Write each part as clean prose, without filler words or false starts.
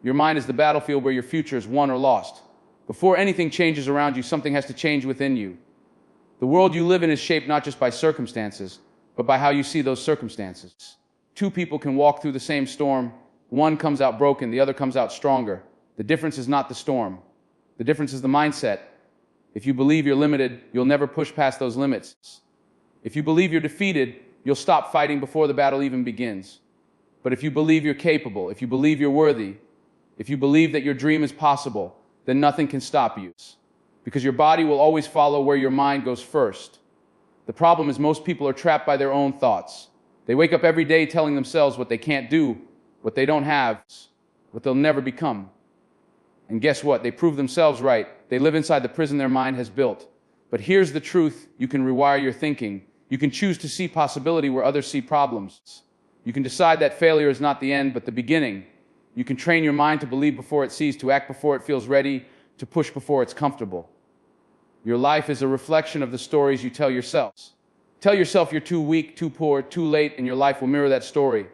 Your mind is the battlefield where your future is won or lost. Before anything changes around you, something has to change within you. The world you live in is shaped not just by circumstances, but by how you see those circumstances. Two people can walk through the same storm. One comes out broken, the other comes out stronger. The difference is not the storm. The difference is the mindset. If you believe you're limited, you'll never push past those limits. If you believe you're defeated, you'll stop fighting before the battle even begins. But if you believe you're capable, if you believe you're worthy, if you believe that your dream is possible, then nothing can stop you. Because your body will always follow where your mind goes first. The problem is most people are trapped by their own thoughts. They wake up every day telling themselves what they can't do, what they don't have, what they'll never become. And guess what? They prove themselves right. They live inside the prison their mind has built. But here's the truth. You can rewire your thinking. You can choose to see possibility where others see problems. You can decide that failure is not the end, but the beginning. You can train your mind to believe before it sees, to act before it feels ready, to push before it's comfortable. Your life is a reflection of the stories you tell yourselves. Tell yourself you're too weak, too poor, too late, and your life will mirror that story.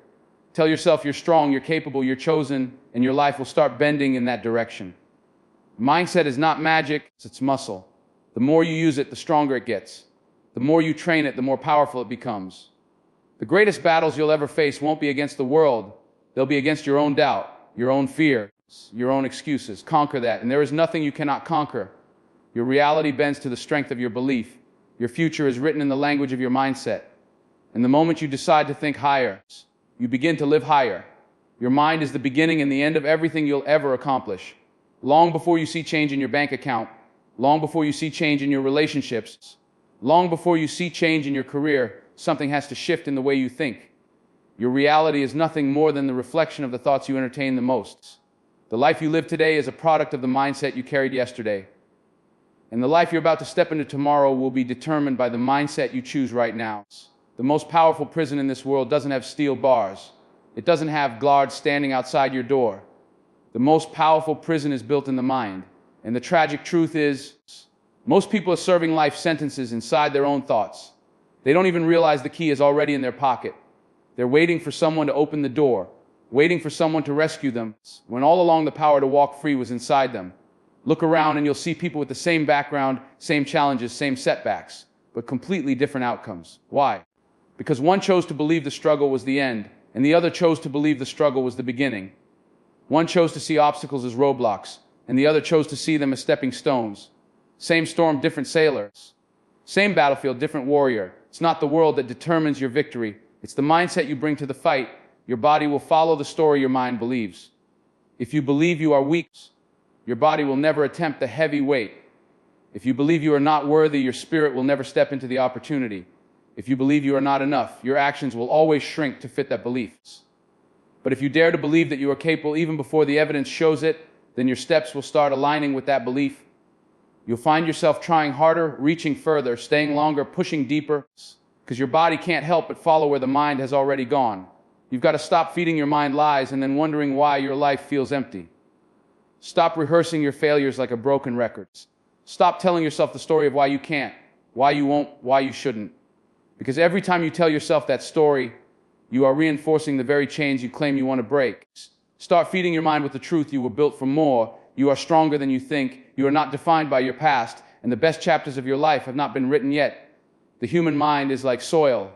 Tell yourself you're strong, you're capable, you're chosen, and your life will start bending in that direction. Mindset is not magic, it's muscle. The more you use it, the stronger it gets. The more you train it, the more powerful it becomes. The greatest battles you'll ever face won't be against the world. They'll be against your own doubt, your own fear, your own excuses. Conquer that, and there is nothing you cannot conquer. Your reality bends to the strength of your belief. Your future is written in the language of your mindset. And the moment you decide to think higher, you begin to live higher. Your mind is the beginning and the end of everything you'll ever accomplish. Long before you see change in your bank account, long before you see change in your relationships, long before you see change in your career, something has to shift in the way you think. Your reality is nothing more than the reflection of the thoughts you entertain the most. The life you live today is a product of the mindset you carried yesterday. And the life you're about to step into tomorrow will be determined by the mindset you choose right now. The most powerful prison in this world doesn't have steel bars. It doesn't have guards standing outside your door. The most powerful prison is built in the mind. And the tragic truth is, most people are serving life sentences inside their own thoughts. They don't even realize the key is already in their pocket. They're waiting for someone to open the door, waiting for someone to rescue them, when all along the power to walk free was inside them. Look around and you'll see people with the same background, same challenges, same setbacks, but completely different outcomes. Why? Because one chose to believe the struggle was the end, and the other chose to believe the struggle was the beginning. One chose to see obstacles as roadblocks, and the other chose to see them as stepping stones. Same storm, different sailors. Same battlefield, different warrior. It's not the world that determines your victory. It's the mindset you bring to the fight. Your body will follow the story your mind believes. If you believe you are weak, your body will never attempt the heavy weight. If you believe you are not worthy, your spirit will never step into the opportunity. If you believe you are not enough, your actions will always shrink to fit that belief. But if you dare to believe that you are capable even before the evidence shows it, then your steps will start aligning with that belief. You'll find yourself trying harder, reaching further, staying longer, pushing deeper, because your body can't help but follow where the mind has already gone. You've got to stop feeding your mind lies and then wondering why your life feels empty. Stop rehearsing your failures like a broken record. Stop telling yourself the story of why you can't, why you won't, why you shouldn't. Because every time you tell yourself that story, you are reinforcing the very chains you claim you want to break. Start feeding your mind with the truth. You were built for more. You are stronger than you think. You are not defined by your past, and the best chapters of your life have not been written yet. The human mind is like soil.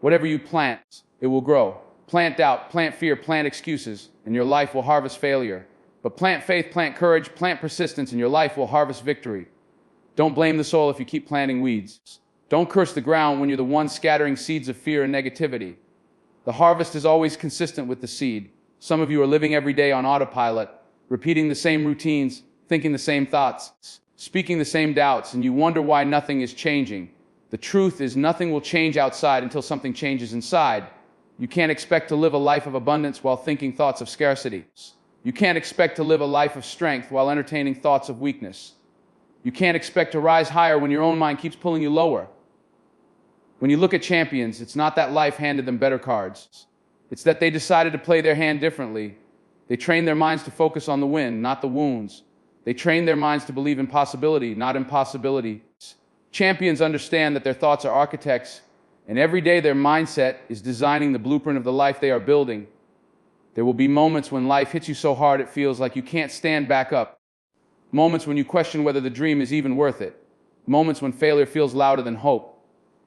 Whatever you plant, it will grow. Plant doubt, plant fear, plant excuses, and your life will harvest failure. But plant faith, plant courage, plant persistence, and your life will harvest victory. Don't blame the soil if you keep planting weeds. Don't curse the ground when you're the one scattering seeds of fear and negativity. The harvest is always consistent with the seed. Some of you are living every day on autopilot, repeating the same routines, thinking the same thoughts, speaking the same doubts, and you wonder why nothing is changing. The truth is nothing will change outside until something changes inside. You can't expect to live a life of abundance while thinking thoughts of scarcity. You can't expect to live a life of strength while entertaining thoughts of weakness. You can't expect to rise higher when your own mind keeps pulling you lower. When you look at champions, it's not that life handed them better cards. It's that they decided to play their hand differently. They trained their minds to focus on the win, not the wounds. They trained their minds to believe in possibility, not impossibility. Champions understand that their thoughts are architects, and every day their mindset is designing the blueprint of the life they are building. There will be moments when life hits you so hard it feels like you can't stand back up. Moments when you question whether the dream is even worth it. Moments when failure feels louder than hope.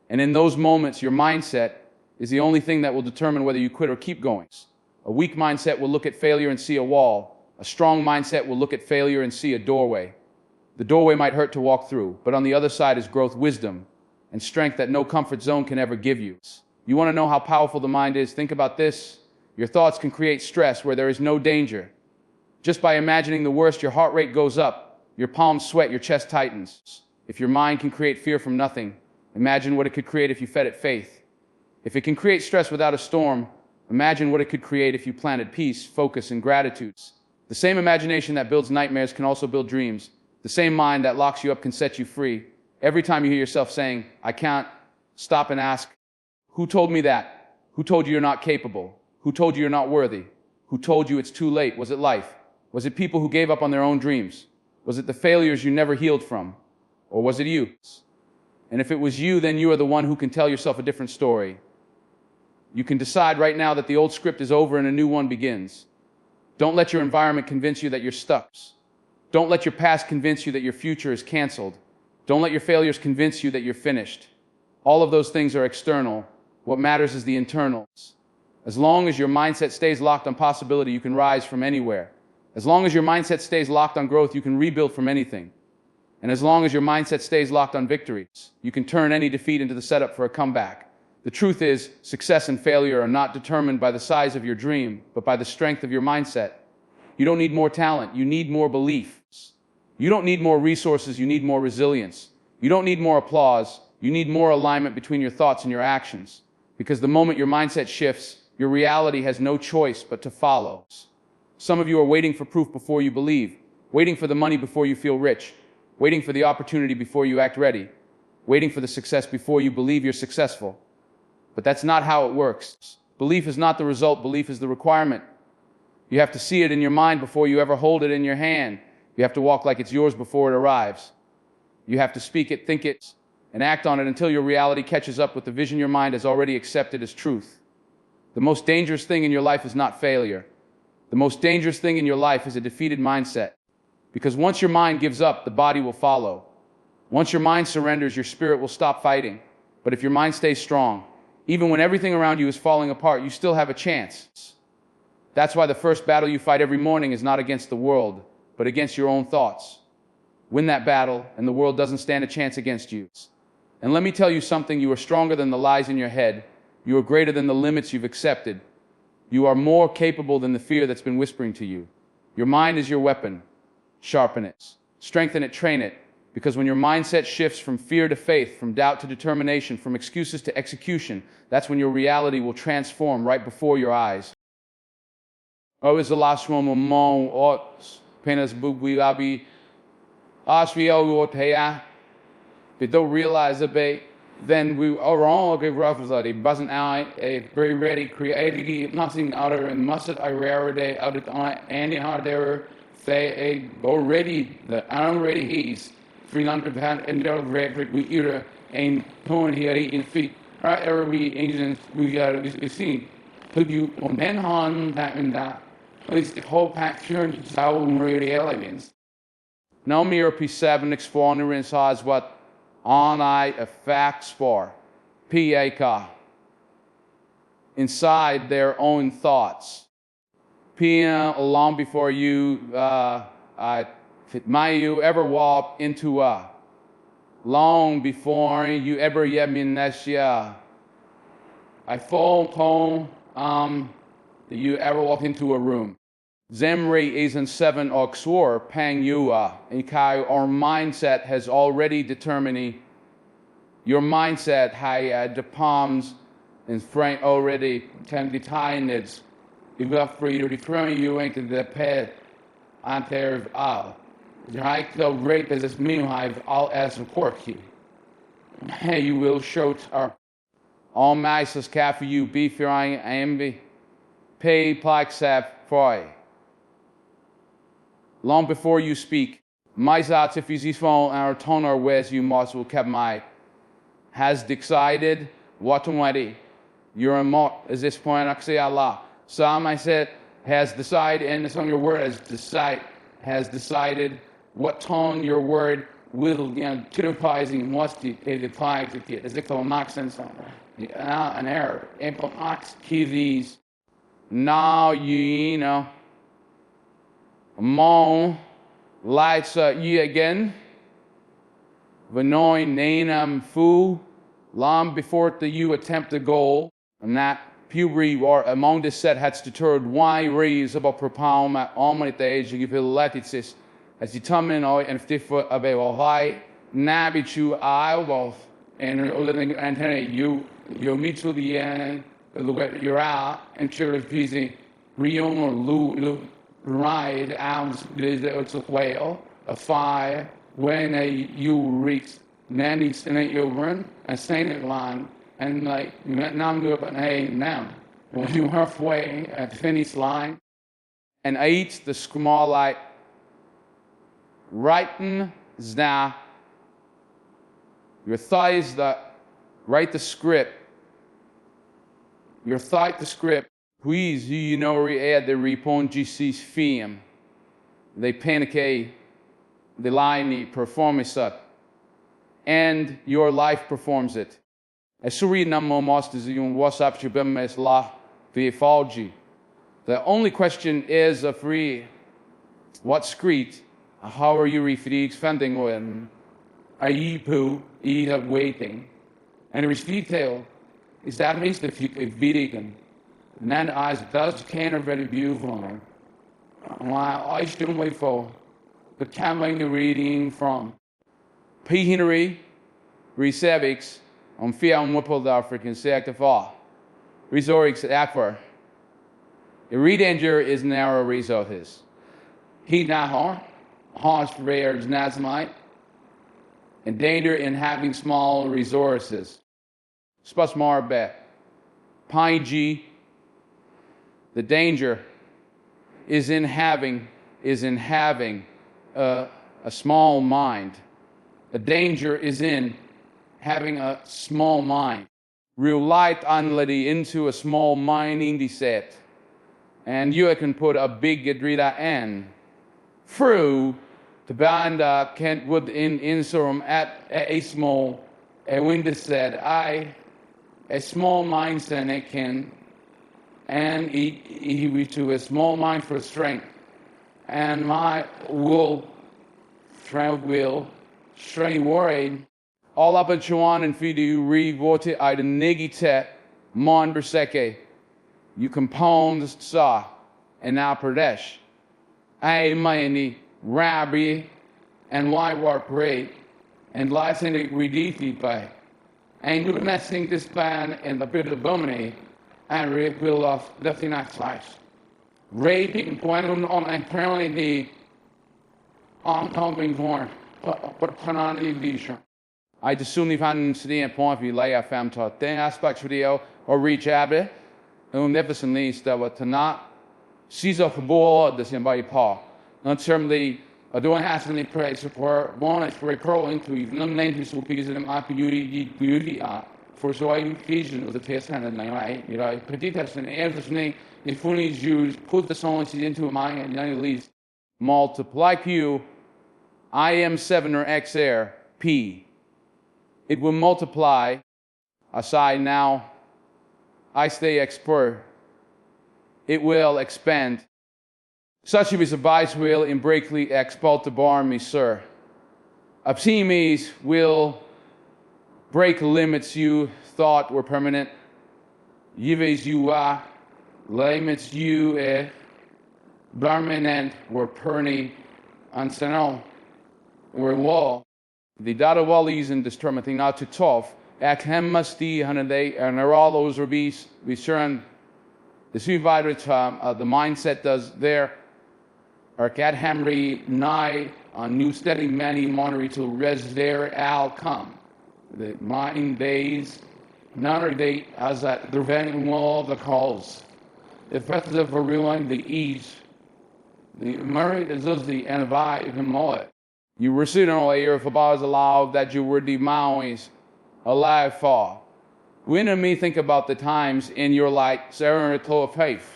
And in those moments, your mindset is the only thing that will determine whether you quit or keep going. A weak mindset will look at failure and see a wall. A strong mindset will look at failure and see a doorway. The doorway might hurt to walk through, but on the other side is growth, wisdom, and strength that no comfort zone can ever give you. You want to know how powerful the mind is? Think about this. Your thoughts can create stress where there is no danger. Just by imagining the worst, your heart rate goes up, your palms sweat, your chest tightens. If your mind can create fear from nothing, imagine what it could create if you fed it faith. If it can create stress without a storm, imagine what it could create if you planted peace, focus, and gratitudes. The same imagination that builds nightmares can also build dreams. The same mind that locks you up can set you free. Every time you hear yourself saying, I can't, stop and ask, who told me that? Who told you you're not capable? Who told you you're not worthy? Who told you it's too late? Was it life? Was it people who gave up on their own dreams? Was it the failures you never healed from? Or was it you? And if it was you, then you are the one who can tell yourself a different story. You can decide right now that the old script is over and a new one begins. Don't let your environment convince you that you're stuck. Don't let your past convince you that your future is canceled. Don't let your failures convince you that you're finished. All of those things are external. What matters is the internals. As long as your mindset stays locked on possibility, you can rise from anywhere. As long as your mindset stays locked on growth, you can rebuild from anything. And as long as your mindset stays locked on victories, you can turn any defeat into the setup for a comeback. The truth is, success and failure are not determined by the size of your dream, but by the strength of your mindset. You don't need more talent, you need more beliefs. You don't need more resources, you need more resilience. You don't need more applause, you need more alignment between your thoughts and your actions. Because the moment your mindset shifts, your reality has no choice but to follow. Some of you are waiting for proof before you believe, waiting for the money before you feel rich, waiting for the opportunity before you act ready, waiting for the success before you believe you're successful. But that's not how it works. Belief is not the result, belief is the requirement. You have to see it in your mind before you ever hold it in your hand. You have to walk like it's yours before it arrives. You have to speak it, think it, and act on it until your reality catches up with the vision your mind has already accepted as truth. The most dangerous thing in your life is not failure. The most dangerous thing in your life is a defeated mindset. Because once your mind gives up, the body will follow. Once your mind surrenders, your spirit will stop fighting. But if your mind stays strong, even when everything around you is falling apart, you still have a chance. That's why the first battle you fight every morning is not against the world, but against your own thoughts. Win that battle, and the world doesn't stand a chance against you. And let me tell you something, you are stronger than the lies in your head. You are greater than the limits you've accepted. You are more capable than the fear that's been whispering to you. Your mind is your weapon. Sharpen it. Strengthen it, train it. Because when your mindset shifts from fear to faith, from doubt to determination, from excuses to execution, that's when your reality will transform right before your eyes. Always the last one among penas bubi asvio they don't realize it, then we are all okay rough that it wasn't out a very ready creative nothing other and mustard I rare day out of any hard there say already the already he's 300 pound and the record we either ain't torn here eating feet right every agent we got to see could you on man that and that at least the whole pack turned to our really aliens now mirror P7 exploring size what on a fact spar PAK inside their own thoughts PM long before you you ever walk into a long before you ever yet I fall home that you ever walk into a room Zemri is in 7 Oxor Pang Yua and Kai our mindset has already determined your mindset has the palms and Frank already can detain it if got free to return you into the pet on there of all your high club rape as this meanwhile all as a quirky hey you will show our all mices cafe you beef your envy pay plaxap fry long before you speak, my thoughts if you phone our toner where's you must will keep my has decided what to ready. You're a mock at this point, I say Allah. So I said, has decided, and some of your word has decided what tone your word will, typifying what's the applies to it. As it will knock sense on an error. Apple knocks keys. Now you know. Mon lights you again. Vanoin nainam fu. Long before the you attempt the goal. And that puberty or among the set has deterred why raise about propound at all my age you feel lattices as determined and if different about why nabitu I will and living and you meet to the end look at your out and sure is busy real or lu ride out it's a whale a fire when you reach nanny snake your run and saying line. And like, now I'm good, hey, now, when you're halfway at the finish line, and eat the small light, writing zna, your thighs that write the script, your thigh the script, please, you know, add the repongis film, they panic, the line performance up, and your life performs it. As Suri Namo Masters yung WhatsApp Shibim is la Vifalji. The only question is a free what screet, how are you refreed funding when are you poo eat up waiting? And the detail is that means if you vegan, then eyes does can are very beautiful. Why I shouldn't wait for the campaign reading from P. Henry Resevics. Om via moppel African sector fall. Resorix aqua. The redanger is narrow resources. Heat not harsh rare nazmite. And danger in having small resources. Spas marbet. Pine G. The danger is in having a small mind. The danger is in having a small mind. Real light unlady into a small mind in the set. And you can put a big gedrida n. Through the band Kent would in insurum at a small a window said a small mind sen it can and he to a small mind for strength. And my will straight worried. All up at Chuan and feed you re-voted I the negite mon berseke. You compound saw and now Pradesh. I mighty rabbi and why war parade and lies in it redefeat by. And you messing this band and the bit of bummy and rebuild off lefty not slice. Raping point on apparently the oncoming horn, but put on the vision. I just soon found the point of view lay a fam taught then aspects video or reach abbey, and nevertheless least that what to not seize off a ball the same by Paul. Not certainly doing has any praise support, one is for a curl into even names will be them up beauty for so I vision of the test and right, you know, petitas and everything if fully used, put the songs into a mind and at least multiply Q I am 7 or XR P. It will multiply, aside now, I stay expert. It will expand. Such is a vice will in breakly expel the bar me, sir. Optimis will break limits you thought were permanent. Yives you are, limits you permanent were perny, unsenal, were law. The data wallies and determining not to tough, act hem must be day and all those rubis, we turn the supervisor the mindset does there, or cat Henry nigh on new steady many monitoring to res there al come. The mind days, none day as that the venting wall of the calls. The effective for realizing the ease, the Murray is the and I even more. You were sitting on a year for bars allowed that you were the Maui's alive for. When me think about the times in your life, Sarah of faith,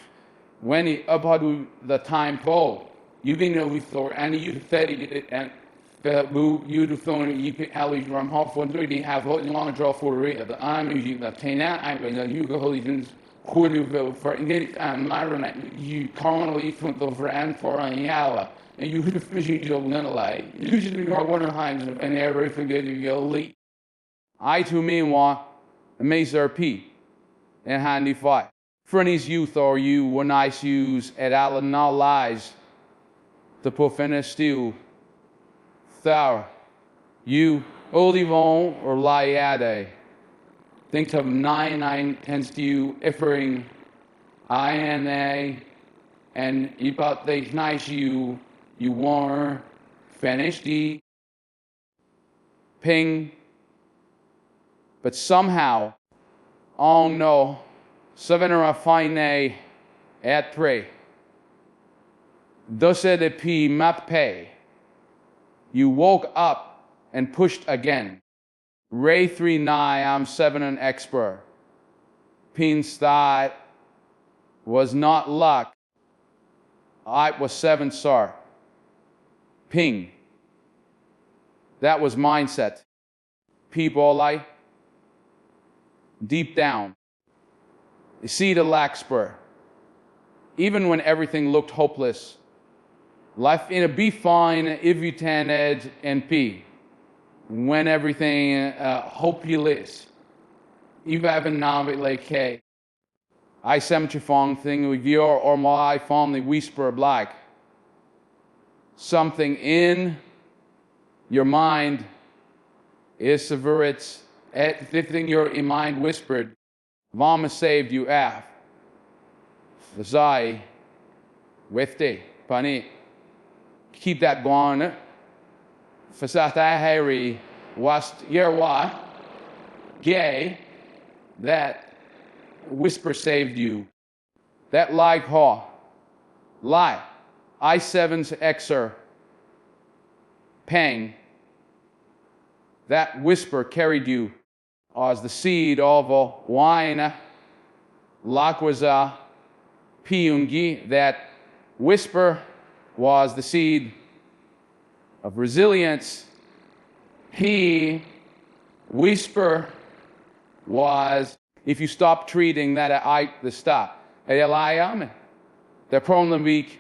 when he upadu the time po, you can know we thought, and you said it, and the boo, you do throw you can alley from half for 3D have holding long draw for the arm, you the tina, I'm going to you go holy could for Myron, you commonly from the brand for a yalla, and you could fish you're gonna lie. Usually, you're one of times and every forget you go leak. I too meanwhile, amaze P and handy fight. Friendly's youth or you when I use at Allen now lies the profane stew. Thou, you, Olivon or Liade. Think of 9 tends to you ifering INA and you about the nice you were finished the ping, but somehow, oh no, 7 or a fine at 3. Thus de P map pay. You woke up and pushed again. Ray 3 9, I'm 7 an expert. Pins that was not luck. I was 7 sir. Ping. That was mindset. People like deep down. You see the Laxper. Even when everything looked hopeless. Life in a be fine if you tan edge and P. When everything hopeless. You have a novel like K. I semtrifong thing with your or my family whisper black. Something in your mind is severits. Everything your mind whispered. Mama saved you af. Zai with the pani. Keep that going. Fasata Harry was year what? Gay. That whisper saved you. That like haw. Lie. I7's Xer. Pang. That whisper carried you as the seed of a wine. Lakwaza Piungi. That whisper was the seed of resilience. He whisper was if you stop treating that I the stop. The problem week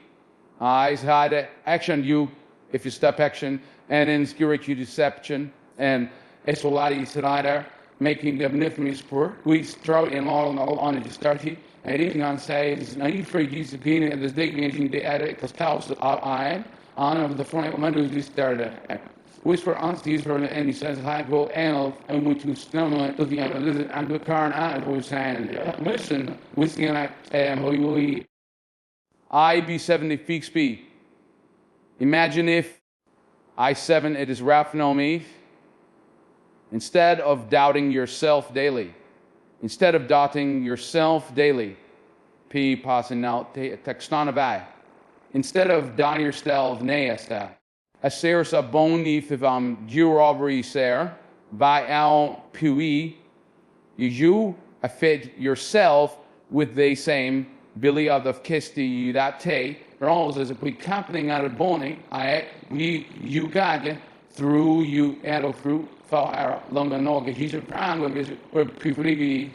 eyes had action you if you stop action and insecurity deception and esolati slider making the benefits poor. We throw in all on the start here. Anything on say is 93 discipline and this dignity the edit because cows I on of the front Monday we started. Whisper honesty for and he says hi go and went to stumble to the other and the car and I was saying listen whiskey and I be 70 feet speed. Imagine if I7 it is Ralph no me. Instead of doubting yourself daily. Instead of doubting yourself daily. P passing out textanavai. Instead of doubting yourself neesta. Aceres a boni fivam jurovri ser. By al pui. You affect yourself with the same Billy of the Kisti that te. Rolls as a quick company out of boni. You got it through you addo through. Far longer nog he's a prime with where people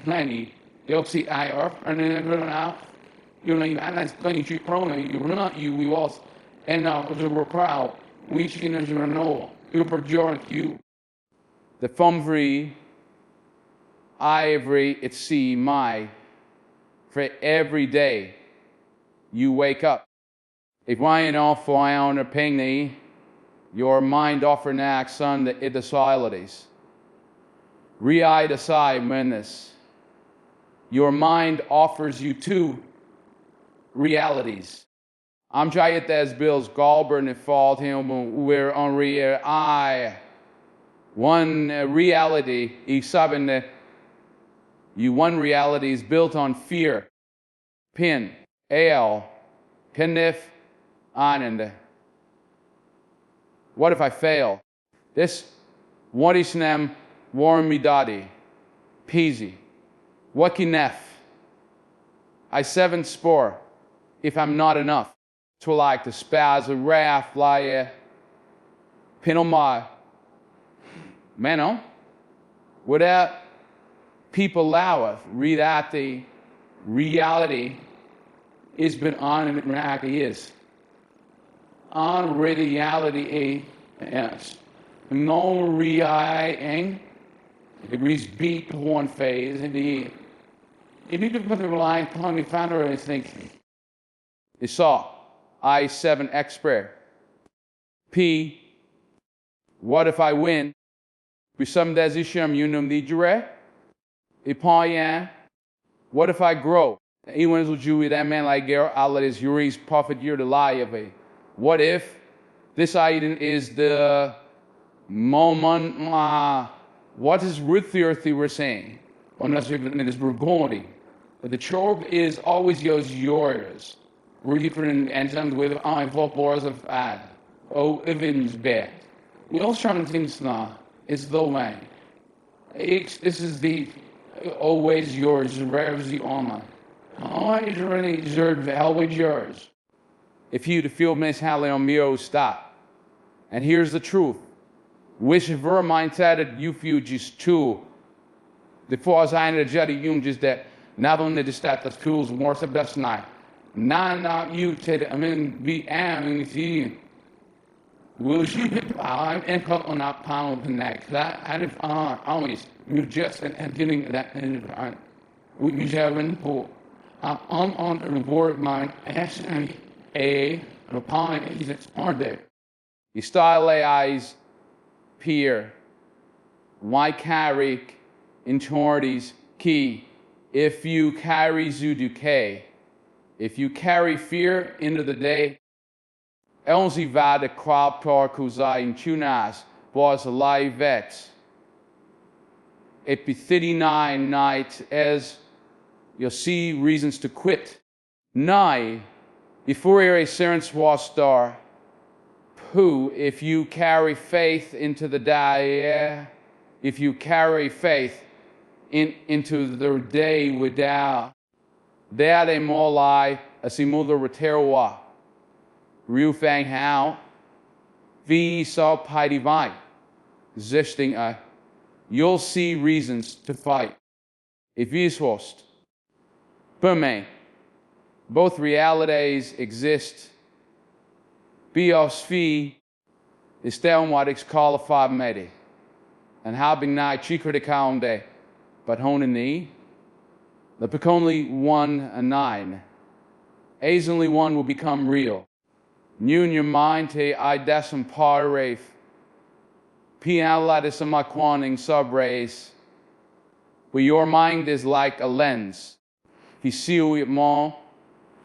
plenty. They'll see IR and then run out. You know, that's going to prone you run out you we was and now because we're proud. We can as you know you project you. The fumvry ivory it's see my for every day you wake up. If I ain't off for I own a ping your mind offer next son the idisolities. Re-eye aside menace. Your mind offers you two realities. I'm trying to as Bill's Galburn and fault him where on I one reality you one reality is built on fear. Pin al pinif anand. What if I fail? This what is nem warm me daddy peasy. What kinef? I7 spore. if I'm not enough. To like the spaz of wrath, like Pinoma, man, without people allow read out the reality is been on and reality is. On reality is no reality it reads beat one phase and the if you could put the line upon me founder and think it saw I7 expert P what if I win? With some desisham unum the jure? Ipayan, what if I grow? Anyone will do that man like Gare Allah is Yuri's prophet year to lie of a. What if this item is the moment what is Ruthirthi we're saying? Unless it is Burgundy. But the trope is always yours. We're different and some with I vote bars of ad. Oh Evans bad. We also trying to think now. It's the way. This is the always yours, rarely the online. Oh, it's really deserved, always yours. If you to feel Miss Halle on Mio, stop. And here's the truth. Wish ver mindset you feel just too. The force I the jetty you just that not only the stat the tools more the best night. Not you said I mean be am see. Will she I'm and cut on that pound connect. That I have always you just and getting that in we have in pool. I'm on the board mine asking a upon is part there. You style AI's peer. Why carry intorities key? If you carry Zuduke, if you carry fear into the day, Elzi vada crop kuzai in tunas was a live vet. It be 39 night as you'll see reasons to quit. Nigh, before a serence was star, who, if you carry faith into the day, if you carry faith into the day without, there they more lie a simula reterwa. Real Fang Hao, V saw Pai Divine, existing you'll see reasons to fight. If you host, Burmay, both realities exist. Biosfi is down what is qualified medi, and how being night cheaper to count day, but honey, the pick only 1 and 9. A's only 1 will become real. New in your mind te I decim par rafe. P analytis my quanting subrace. But your mind is like a lens. He see it more.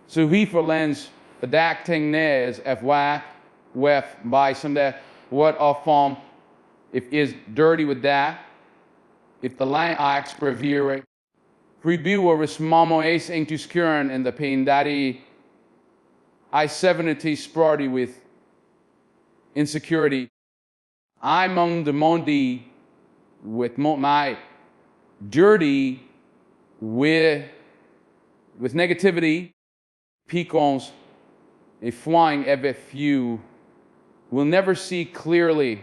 So he for lens adapting nes fy wef by some that what of form if is dirty with that. If the line acts prevere. Reviewer is mamo ace into skern in the pain daddy I-70 sprarty with insecurity. I'm on the Mondi with my dirty with negativity, pecons, a flying FFU will never see clearly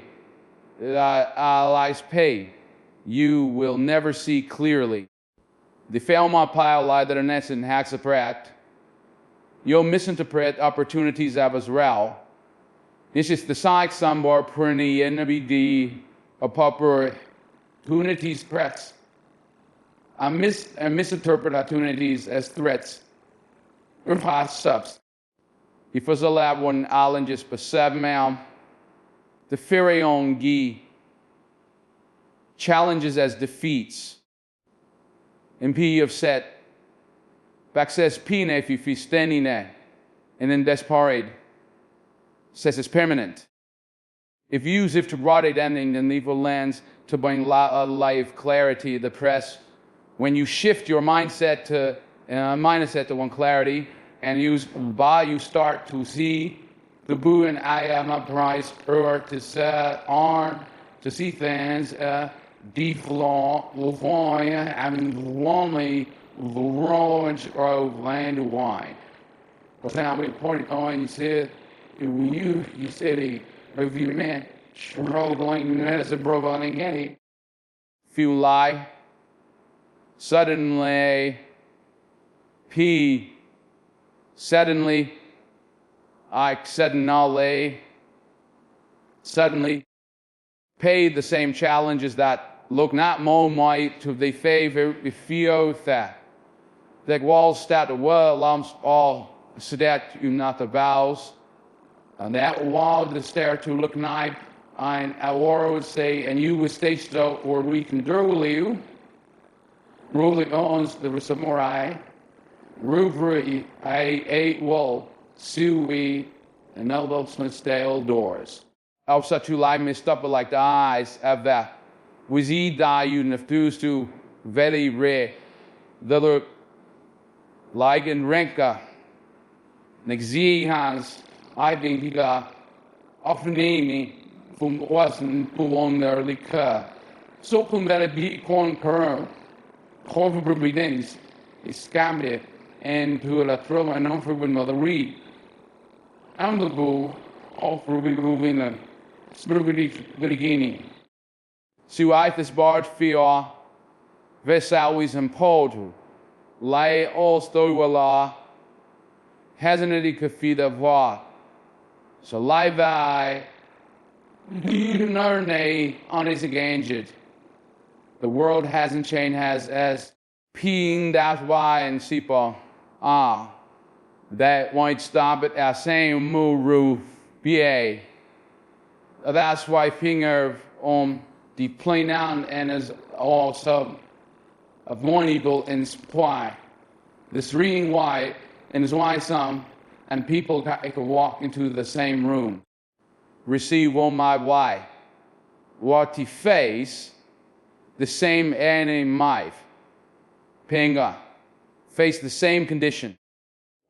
lies pay. You will never see clearly. The Felma pile lie that are nets and hacks a prat. You'll misinterpret opportunities as well. This is the side sambar printy NBD opportunities threats. I misinterpret opportunities as threats. Or past subs. If was a lab one island just for 7 the Pharaon Gi challenges as defeats. MP of set. Back says Pine if you feel standing there. And then desperate says it's permanent. If you use if to rot it ending then evil lands to bring life clarity the press. When you shift your mindset to one clarity and use by you start to see the boo and I am a price or to set on to see things deflaw I mean lonely the roads of land wine. Well, now we pointed on, you said, you said a review man, struggling as a brother in any. Few lie. Suddenly. P. Suddenly. I suddenly. Suddenly. Pay the same challenges that look not more might to the favor if you that. The walls that the world lumps all so that you not the vows. And that wall the stair to look nigh, and our would say, and you would stay still, or we can rule you. Ruling owns the samurai. Rubri, I wall, suey, and elbows and stale doors. Also to lie missed up like the eyes of that. Was he die you neftus to very rare. The look like in renka. Nexi has, I think he got often from wasn't who on their liquor. So from that be corn curl, probably days, is scammed it, and to a throw and offer with mother read. I'm the bull, all for moving a spiritually Su this barge fear, ves always impotu, lay all stow hasn't it could of what? So live I, you know, on his engaged. The world hasn't changed, has as peeing that why and sipa. That won't stop it as same move ba. That's why finger the plain out and is also of one evil in supply. This reading why and is why some and people can walk into the same room. Receive on my why. What he face the same enemy Penga. Face the same condition.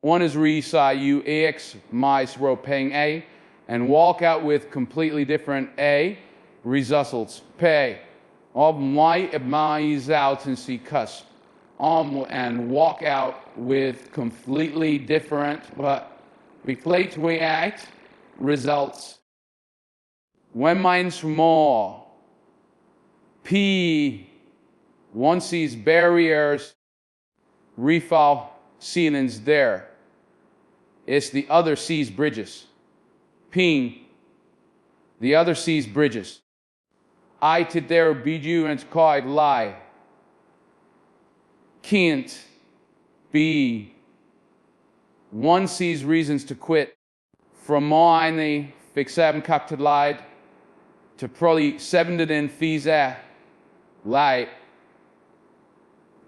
One is resi you ax mice row paying A and walk out with completely different A results. Pay. Of my admires out and see cuss. And walk out with completely different but reflect react results. When mine's small, P one sees barriers, refall ceilings there. It's the other sees bridges. P the other sees bridges. I to there be you and called lie. Can't be. One sees reasons to quit. From mine fix seven cup to lied to probably 7 to den fees light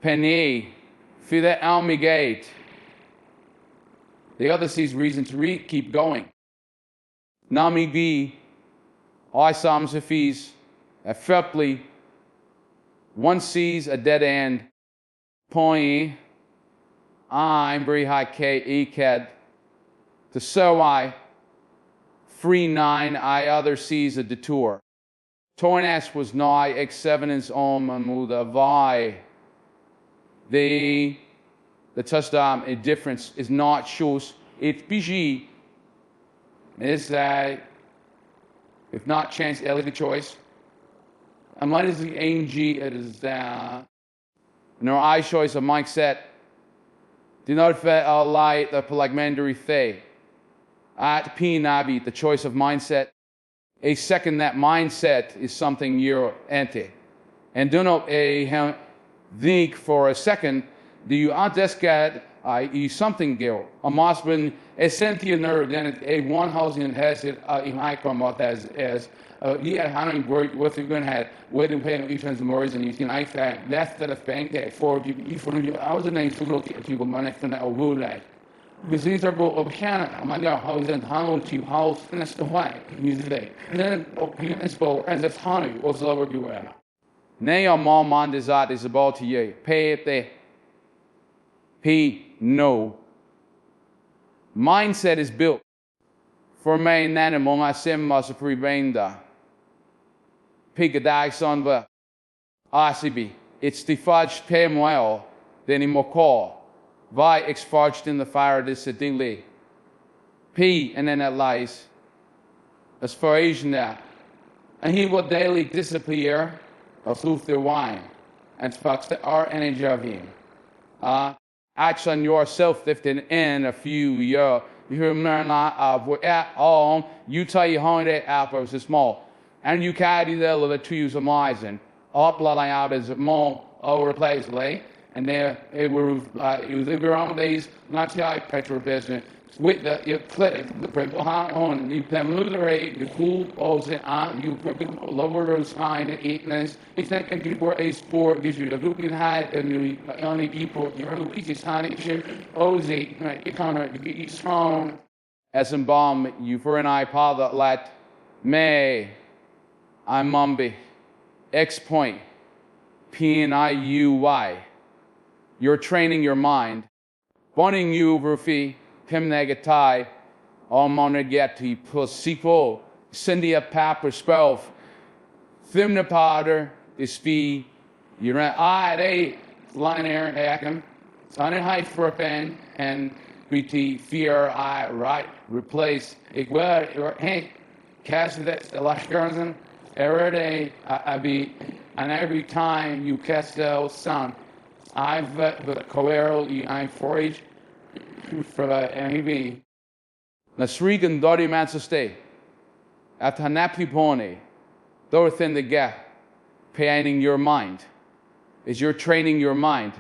penny fee that almy gate. The other sees reason to keep going. Nami be I saw fees effectively. One sees a dead end. Point I'm very high K ECAD to so I free 9 I other sees a detour. Tornas was nigh X7 is on Mamuda Vi. The touchdown a difference is not shows it PG is that if not chance elegant choice. And what is the ANG it is no I choice of mindset. Do not fit light the palagmandary fay. At P Nabi, the choice of mindset. A second that mindset is something you're anti. And do not think for a second do you antescat I.e. something gil. A mosbin a sentient nerve then a one housing has it in icon as yeah, how many work what you're gonna have waiting paying each one's more and you can I fact that's the bank that for you for you I was the name to look at you go money from that wood like because these are both of Canada my god how is it how to house and that's the why usually and then expo as a honey was lower you are nay your mom on desire is about to you pay it there P no mindset is built for me nan among I sim must prevent Pigadai son but RCB. It's the fudge pay well, then he more call. Vi exforged in the fire this a dilly. P, and then it lies. As far as that. And he will daily disappear of through the wine. And fucks the art energy of him. Action yourself lifting in a few years. You learn of at all, you tell you how that apples is small. And you carry the little to use of and all bloodline out is more over the place, like. And there it was around days, not the petrol business. With the you click the people on you can liberate the cool also on you lower those kind of eatness. It's like a people a sport gives you the looking high and you only people your is honey shit ozy you kind of you strong. As in bomb you for an iPod that let may I'm Mumby X point PNIUY. You're training your mind. Wanting you Rufi Pim negatai, all monogeti, pussipo, Cindy a paper spell, Thimna powder, is fee, you're they line air hacken, son and height for a pen, and BT fear I right, replace, igwell, or hey, cast that the last garden, every day I be, and every time you cast the sun, I've the coero, I forage. For the MEB. Nasrigan Dori Mansaste. At Hanapi Pony. Dorothin the gap. Painting your mind. Is you're training your mind.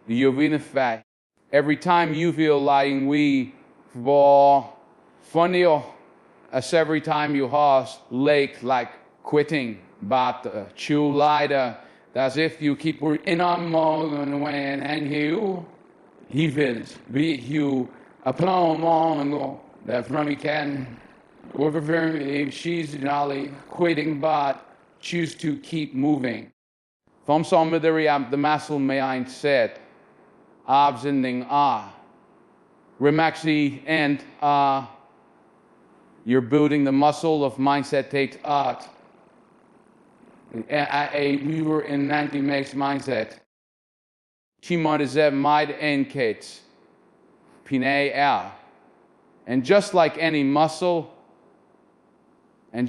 The Yovinify. Every time you feel lying we for funny as every time you host lake like quitting but chew lighter as if you keep in on mode and you he feels be you a plan long that from he can over she's nolly quitting but choose to keep moving. From some of the muscle may I said absending Remaxi and you're building the muscle of mindset takes art. We were in 90 makes mindset. Might indicates Pine. And just like any muscle, my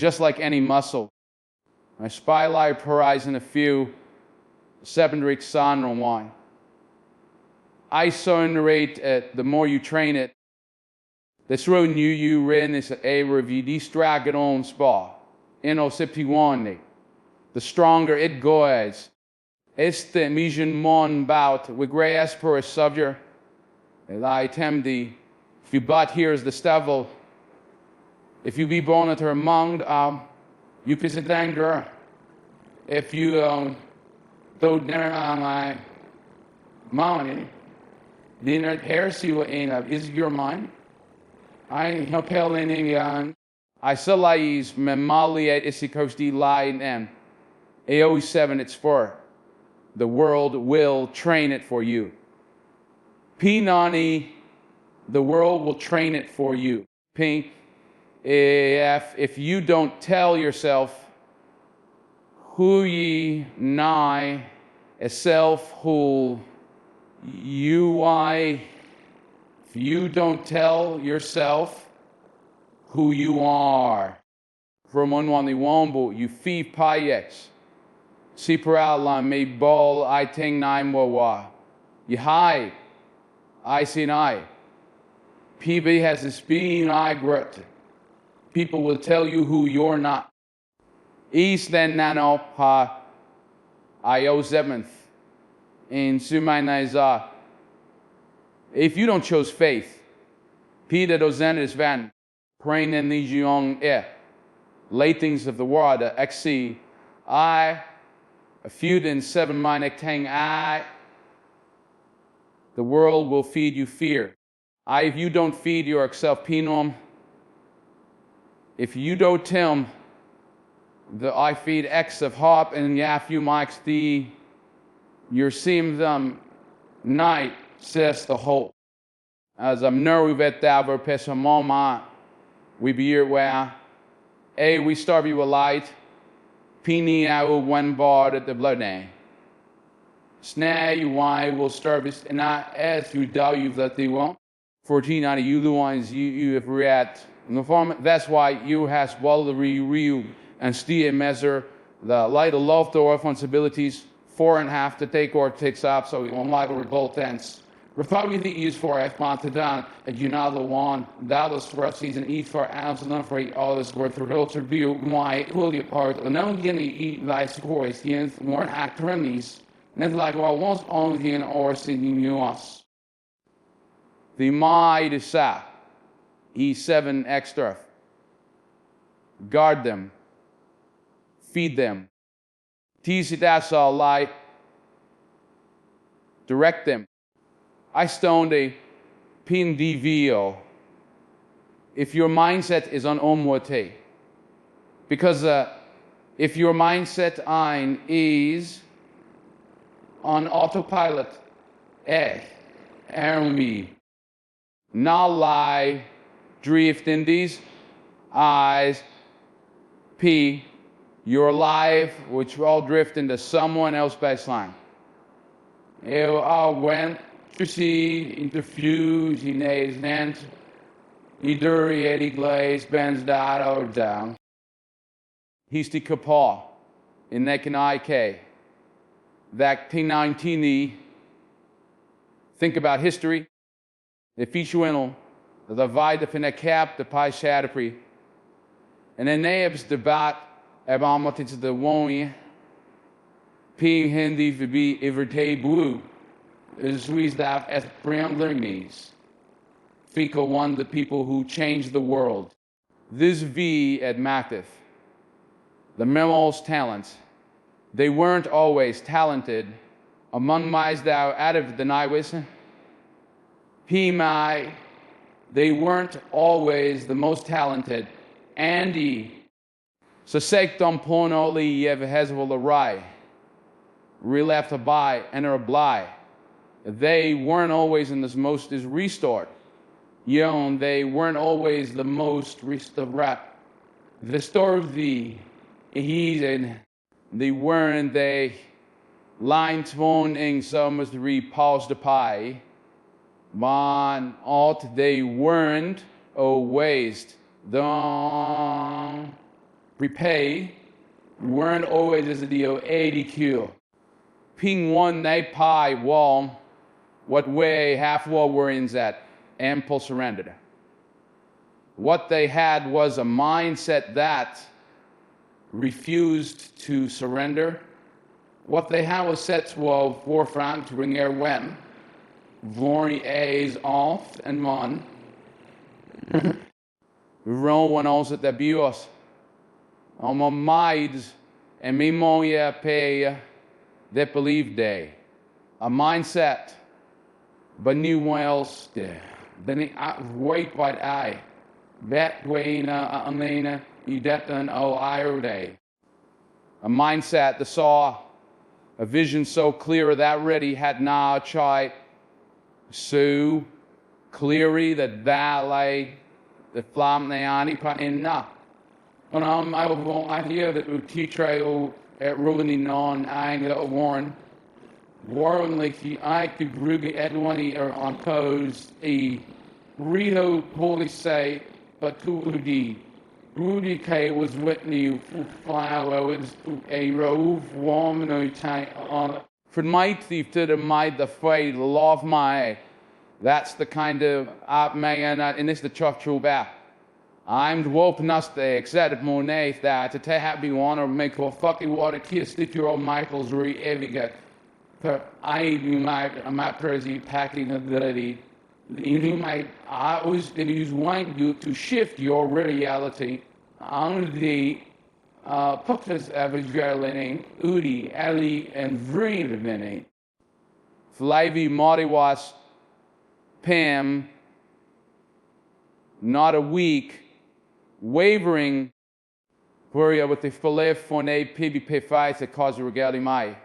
spylight horizon a few 7 weeks on wine. I rate the more you train it. This road you rin is a review distract it on spa. The stronger it goes. It's the mission mon bout with gray as per a subject. I temdi. If you but here's the stevel. If you be born at her among you piss it anger. If you go dinner on my money, dinner heresy will end up is your mind. I no pale any I salais memali at isikosti line and AO7 it's for. The world will train it for you. P90, the world will train it for you. P, if you don't tell yourself who ye nigh, a self who you I, if you don't tell yourself who you are, from one the wombo, you fee payex. Si per outline may ball I ting nine wa. You hide. I see an eye. PB has a speed I grit. People will tell you who you're not. East then nano ha IO 7th in Sumainaiza. If you don't choose faith, Peter dozen is van praying in these young late things of the world XC a few in 7 minor tang the world will feed you fear. If you don't feed yourself pinom, if you don't tell the I feed X of hop and yaf you mics the your seem them night says the whole. As I'm nerve that ver pesa moment we be here where we starve you a light. Pini I will one bar at the blood name. Snare you why will service and I as you doubt you that they won't. 1490 you the ones you have read. That's why you has well the real and steer measure the light of love to responsibilities 4.5 te tegenwoordig op, so onmiddellijk boltens. Republican is voor het maand gedaan, het United One, Dallas for season eat for Amsterdam for all this worth of real view, my will part, and no guinea eat like scores, the more actronies, net like what once only in or singing nuance. The my de sa, E7 extra. Guard them, feed them. Tease it as all lie. Direct them. I stoned a PNDVO. If your mindset is on omwote, because if your mindset is on autopilot, me, now lie, drift in these eyes, P, your life, which will all drift into someone else's baseline. Eu went to see interviews in Nederland, ieder die glees bens daar down. He's the kapal in Nekken IK. That T19, think about history. The fichuenel, the vide van de cap, de pai shatterpri. En dan nebs debat, allemaal wat is de woning. Ping hindi verbi everte blue. Is we staff as brandler knees. Fico one the people who changed the world. This V at Mactif. The memos talents. They weren't always talented. Among my thou out of the night P my. They weren't always the most talented. Andy. So sake dom ponoli yev hezwell a rye. Relapse a buy, enter a bly. They weren't always in this most is restored. Yon, they weren't always the most restored. The store of the he's in. They weren't they line tvon ing summers repulse the pie. Man alt they weren't always the repay weren't always as a deal ADQ. Ping one they pie wall. What way half wall were in that ample surrendered. What they had was a mindset that refused to surrender. What they had was set wall forefront to bring air when Vori A's off and mon. Rome one also the bios. On my minds and me moya pay that believe day. A mindset. But new Wales, then wait what I. Bet Wayna Amena, you detan o ire day. A mindset that saw a vision so clear that ready had now tried so clearly that lay the flam neani pa in na. And I will idea that would teach I at ruining non I warn. Warren like I could ruby at one on pose a Rio holy say but to Rudy K was Whitney flower was a rove warm no time on for might thief to the might the fight love my that's the kind of man and it's the chuff true back. I'm the wolf nuste except Monet that to take happy one or make a fucking water kiss stick your old Michael's re every get. I do my prezi packing ability. You might I always use one to shift your reality on the purpose of adrenaline, Udi, Ali, and Vreemdeling. Flavy Modiwas Pam, not a week, wavering, Gloria with the filet forne pibi pe fights that cause the regali mai.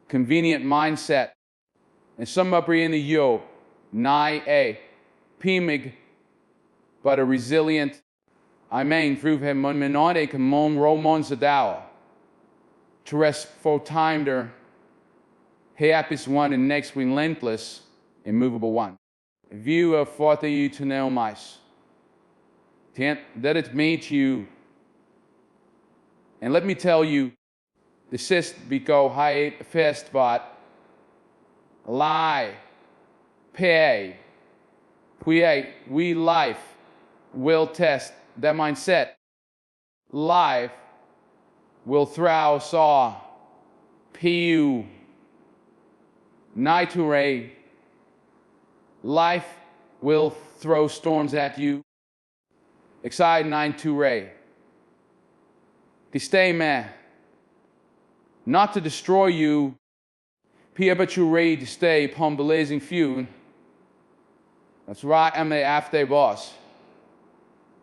Convenient mindset. And some up in the yo, nigh a, pimig, but a resilient, I mean, through him monminode common romon zadao. Terres for timer, happis one and next wing lentless, immovable one. viu a foto e tu não mais. Let it meet you. And let me tell you, the sist because high fast but lie, pay, we life will test that mindset. Life will throw saw, pu, niture. Life will throw storms at you. Excited 9-2 to stay man, not to destroy you. Pia but you ready to stay upon blazing few. That's right, I'm the after boss.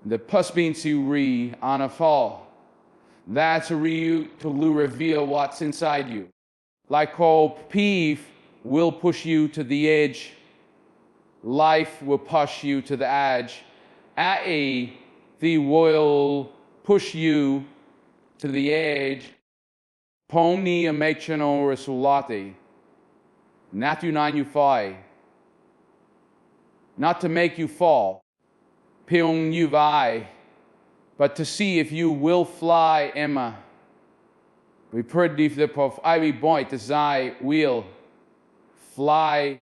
The pus bean to re on a fall. That's a re to reveal what's inside you. Like cold peeve will push you to the edge. Life will push you to the edge. The will push you to the edge. Pony emotional resulati. Not to nine you fall. Not to make you fall. Pyong you vai. But to see if you will fly, Emma. We pretty the of Ivy boy to zai will fly.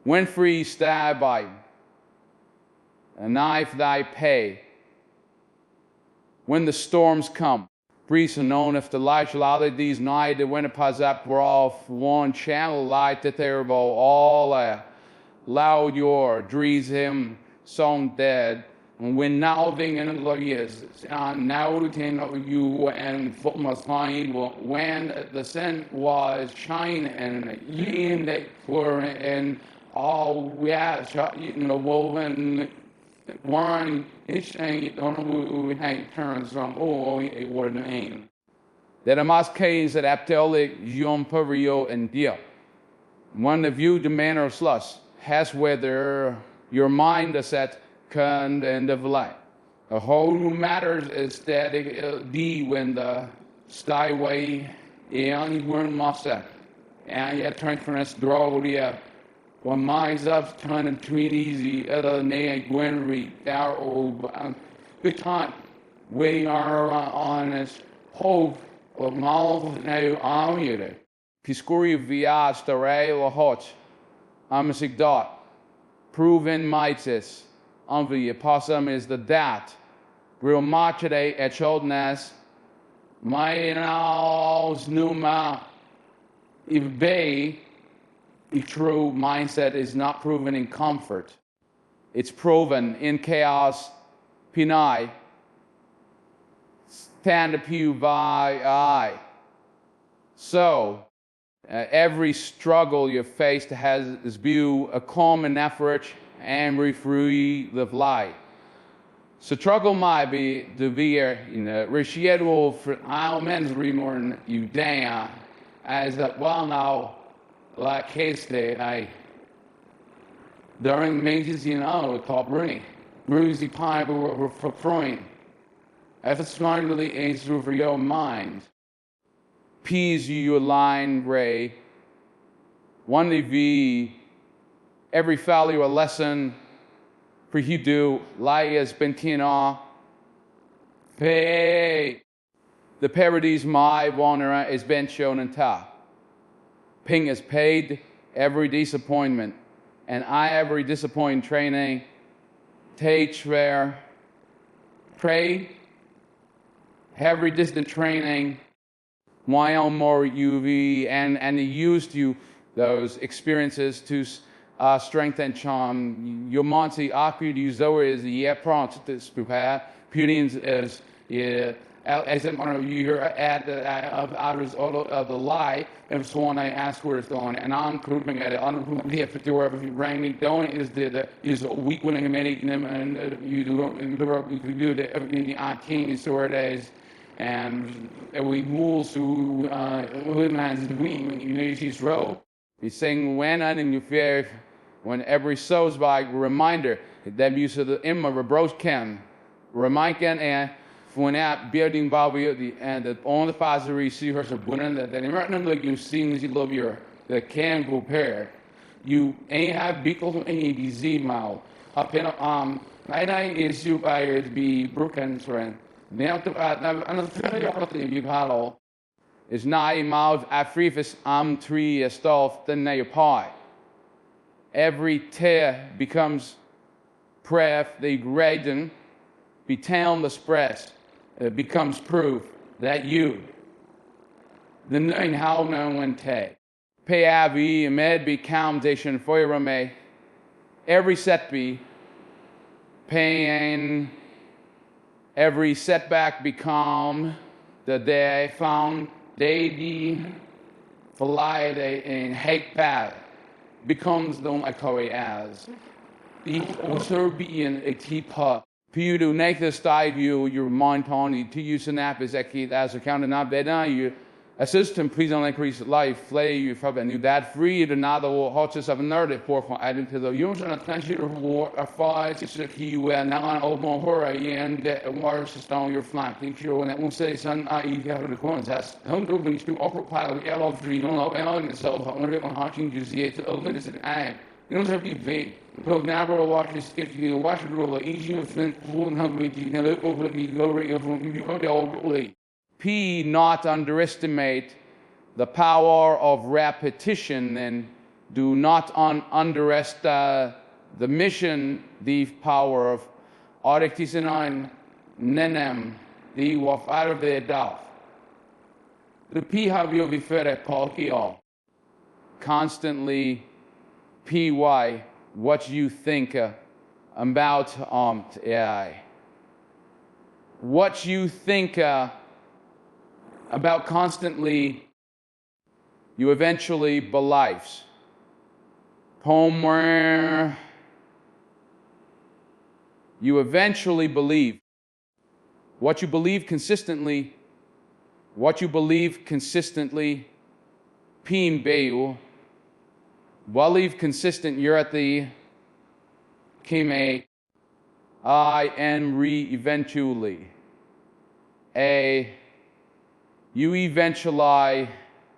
When free stab by. A knife thy pay. When the storms come, breeze known if the light shall these night the winter pas up we're off one channel light that there all loud your dreams him song dead. And when now thing in the years now you and foot must find when the sun was shining and in that were and all we had woven. One each thing don't know we had turns from it was name. That a masquerades that aptelic Jean Perio and Dia. One of you the manner of slush has whether your mind is at kind and of light. The whole matters is that it be when the skyway and weren't massa and yet turn for us draw the when minds up turning treat easy, other than Gwen Reed, our old good time. We are on this hope of mouth now on you. Piscuri via stare or hot. I'm a sick dot. Proven mightis. The possum is the dat. Real machete at Chodnas. My nose numa. If bay. The true mindset is not proven in comfort. It's proven in chaos. Pinai. Stand up you by eye. So, every struggle you faced has this view, a common effort, and free the light. So, struggle might be the beer, reschedule for all men's remorn you damn, as that well now. Like case day, during meetings, called Bruni, Bruzy Pie for Freud. If it's smartly answer for your mind, peas you line ray. One of every value a lesson for you do, lie as bentina. Pay the parodies my wanera is been shown in top. Ping is paid every disappointment, and I every disappointing training. Take where pray every distant training. Why on more UV and used you those experiences to strengthen charm. Your Monty Akrid Uzo is the prompt to prepare. Punions is as it you're at the others of the lie, and so on. I ask where it's going, and I'm proving at it. I'm if it's wherever you rank don't is the is a weak winning and you do the everything I can so it is, and we rules who man's the wing she's row. He's saying when I think you fear when every soul's by reminder that use of the Emma Rebros can remind and when that building Bobby and the only father see her so that they remember like you seen you love your the can go pair. you ain't have because ain't be z mal up in I is you by it be broken trend now to I'm you hollow is nai mouth afrifis tree stof the na pie. Every tear becomes pref the graden be town the spread. It becomes proof that you the nine how no one take. Pay avi med be foundation for me. Every setback, pain, every setback become the day found they the fly in hate bad becomes the I call it as the also being a teapot. Piu do make this dive your mind tony to use an app is as a counter not bed you a system please don't increase life flay you from and you that free to another hotches of a nerd for adding to the usual attention of war a fight is a key where now on open horror and the water system your flank think you and that won't say son I have the corners that's don't go to upper pile of yellow tree don't know and itself on it on hotching you see it to open is an eye. You don't have to be vague. Because now watch this if you watch it roll easy and flint full and hungry you can look over the go right from you all P not underestimate the power of repetition and do not underestimate the mission, the power of artisan nenem, the waf out of their daf. The P have you before Paul constantly py what you think about AI. What you think about constantly, you eventually beliefs. Homer, you eventually believe. What you believe consistently, pin bayu, believe consistent, you're at the kime, I am eventually. You eventually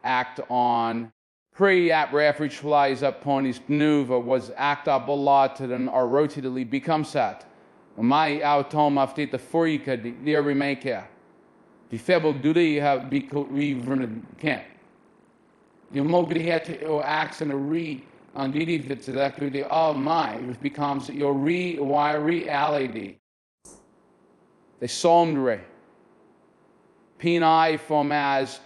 act on pre-app reference flies up ponies nuva was act up a lot to them or rotatedly become set. My autom after the freaka the remake here. The fable do they have be can't. The mogli had to acts in a re on DD that's exactly the all mine it becomes your rewire reality. They sombre. Pini from as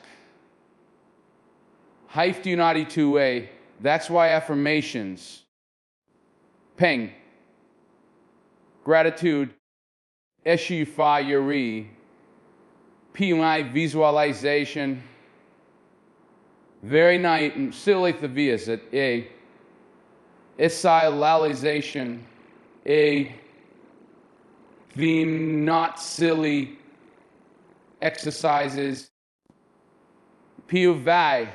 Hife do not to a. That's why affirmations. Ping. Gratitude. Issue fire. Pi visualization. Very nice and silly the visit. A. Essentialization. A. The not silly exercises. Piu vai.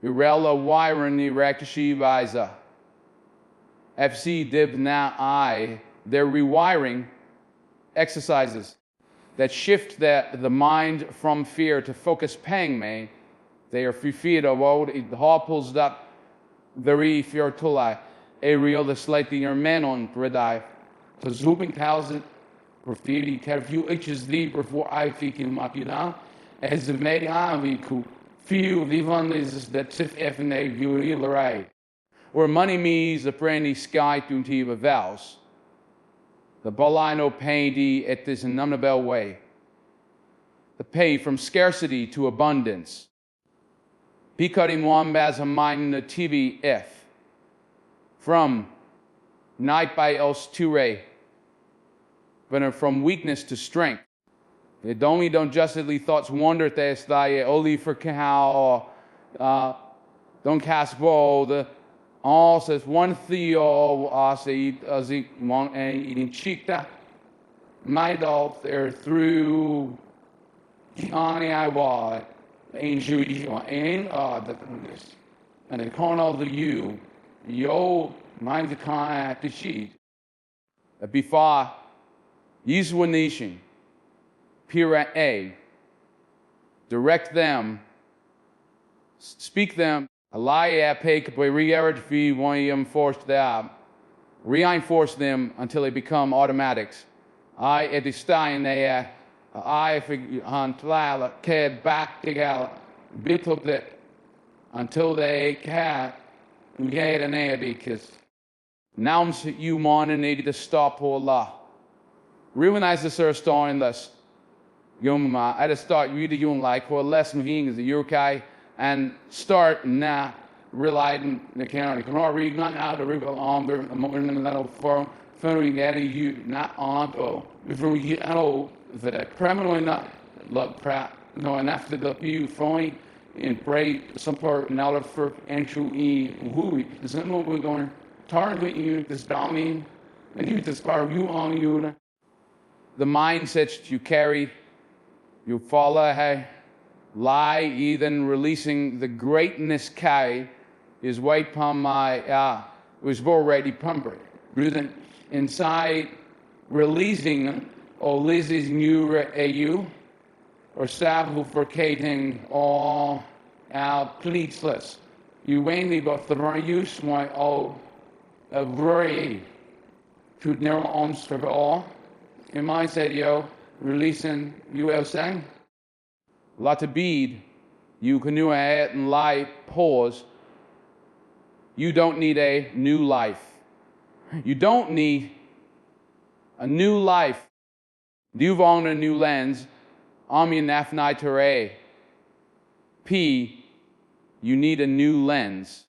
Urella Wyrani Raktashi Visa. FC Dib Na I. They're rewiring exercises that shift the mind from fear to focus pang me. They are free of what it pulls up very fear tulai. A real the slightly your man on redai. To zooming thousand graffiti few inches deep before I think him up you down. As the made army could feel the one is that sif FNA view right. Where money means the brandy sky to the vows. The Bolino painty at this Numbabel way. The pay from scarcity to abundance. Picutting one as a mind the TV F. From night by else to ray. But from weakness to strength. The don't justly thoughts wonder that thy only for how don't cast ball the all says one theo say as it one eating cheekta my dog there through Johnny I was angel and the and the corner of the you yo mind the con at the sheet before use one nation Pira A direct them speak them A lie pek by reinforce them. Reinforce them until they become automatics. I at the stein they I han tlala ked back together bit of that until they can get an air because now you morning need to stop all la. Realize the sir story less. Yuma at the start you either like or less being is the Yokai and start now relying the county. Can I read not out the river longer the morning that for further that you not on or before you know that criminally not look proud no and after the you throwing and pray some part now for entry who is that what we're going to target you this domain and you this part you on you the mindsets you carry you follow hey lie even releasing the greatness kai is white palm my was already pumpered breathing inside releasing or Lizzie's new AU or self-forcating all our pleatsless. You mainly got the right use my all agree to never answer all. In my said yo releasing USA. Lot of bead you can do it and lie pause. You don't need a new life. You don't need a new life. You've owned a new lens. Ami nafnai tere. P. You need a new lens.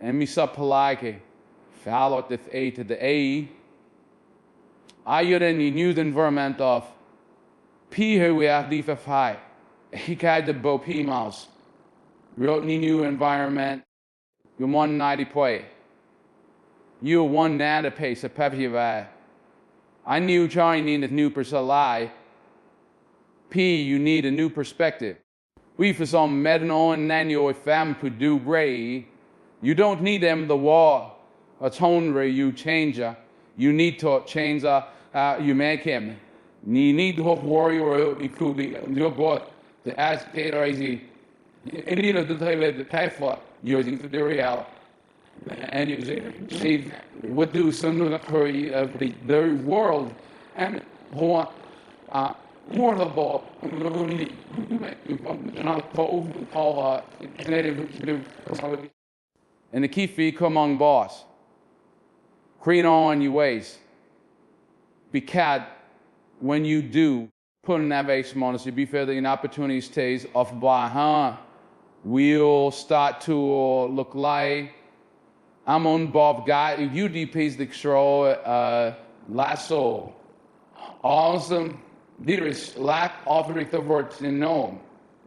And me sapalake. Fallout the A to the A. Ayur in the new environment of P here we have the high. He had the bo P mouse. Wrote new environment. You 190 play. You 190 pace a peppy. I knew Charlie needed new persalai. P, you need a new perspective. We for some medno and nanyo fam could do bray. You don't need them the war. A tone ray you change. You need to change you make him. You need to warrior it could be your boy the aspect easy. You need to tell you the type for using the real. And you see what do some of the world and more ball and the key fee come on boss create on your ways because when you do put an innovation on us you be fair that an opportunity stays off by we'll start to look like I'm on Bob Guy. You DP's the show lasso. Awesome. There is lack of the words in no.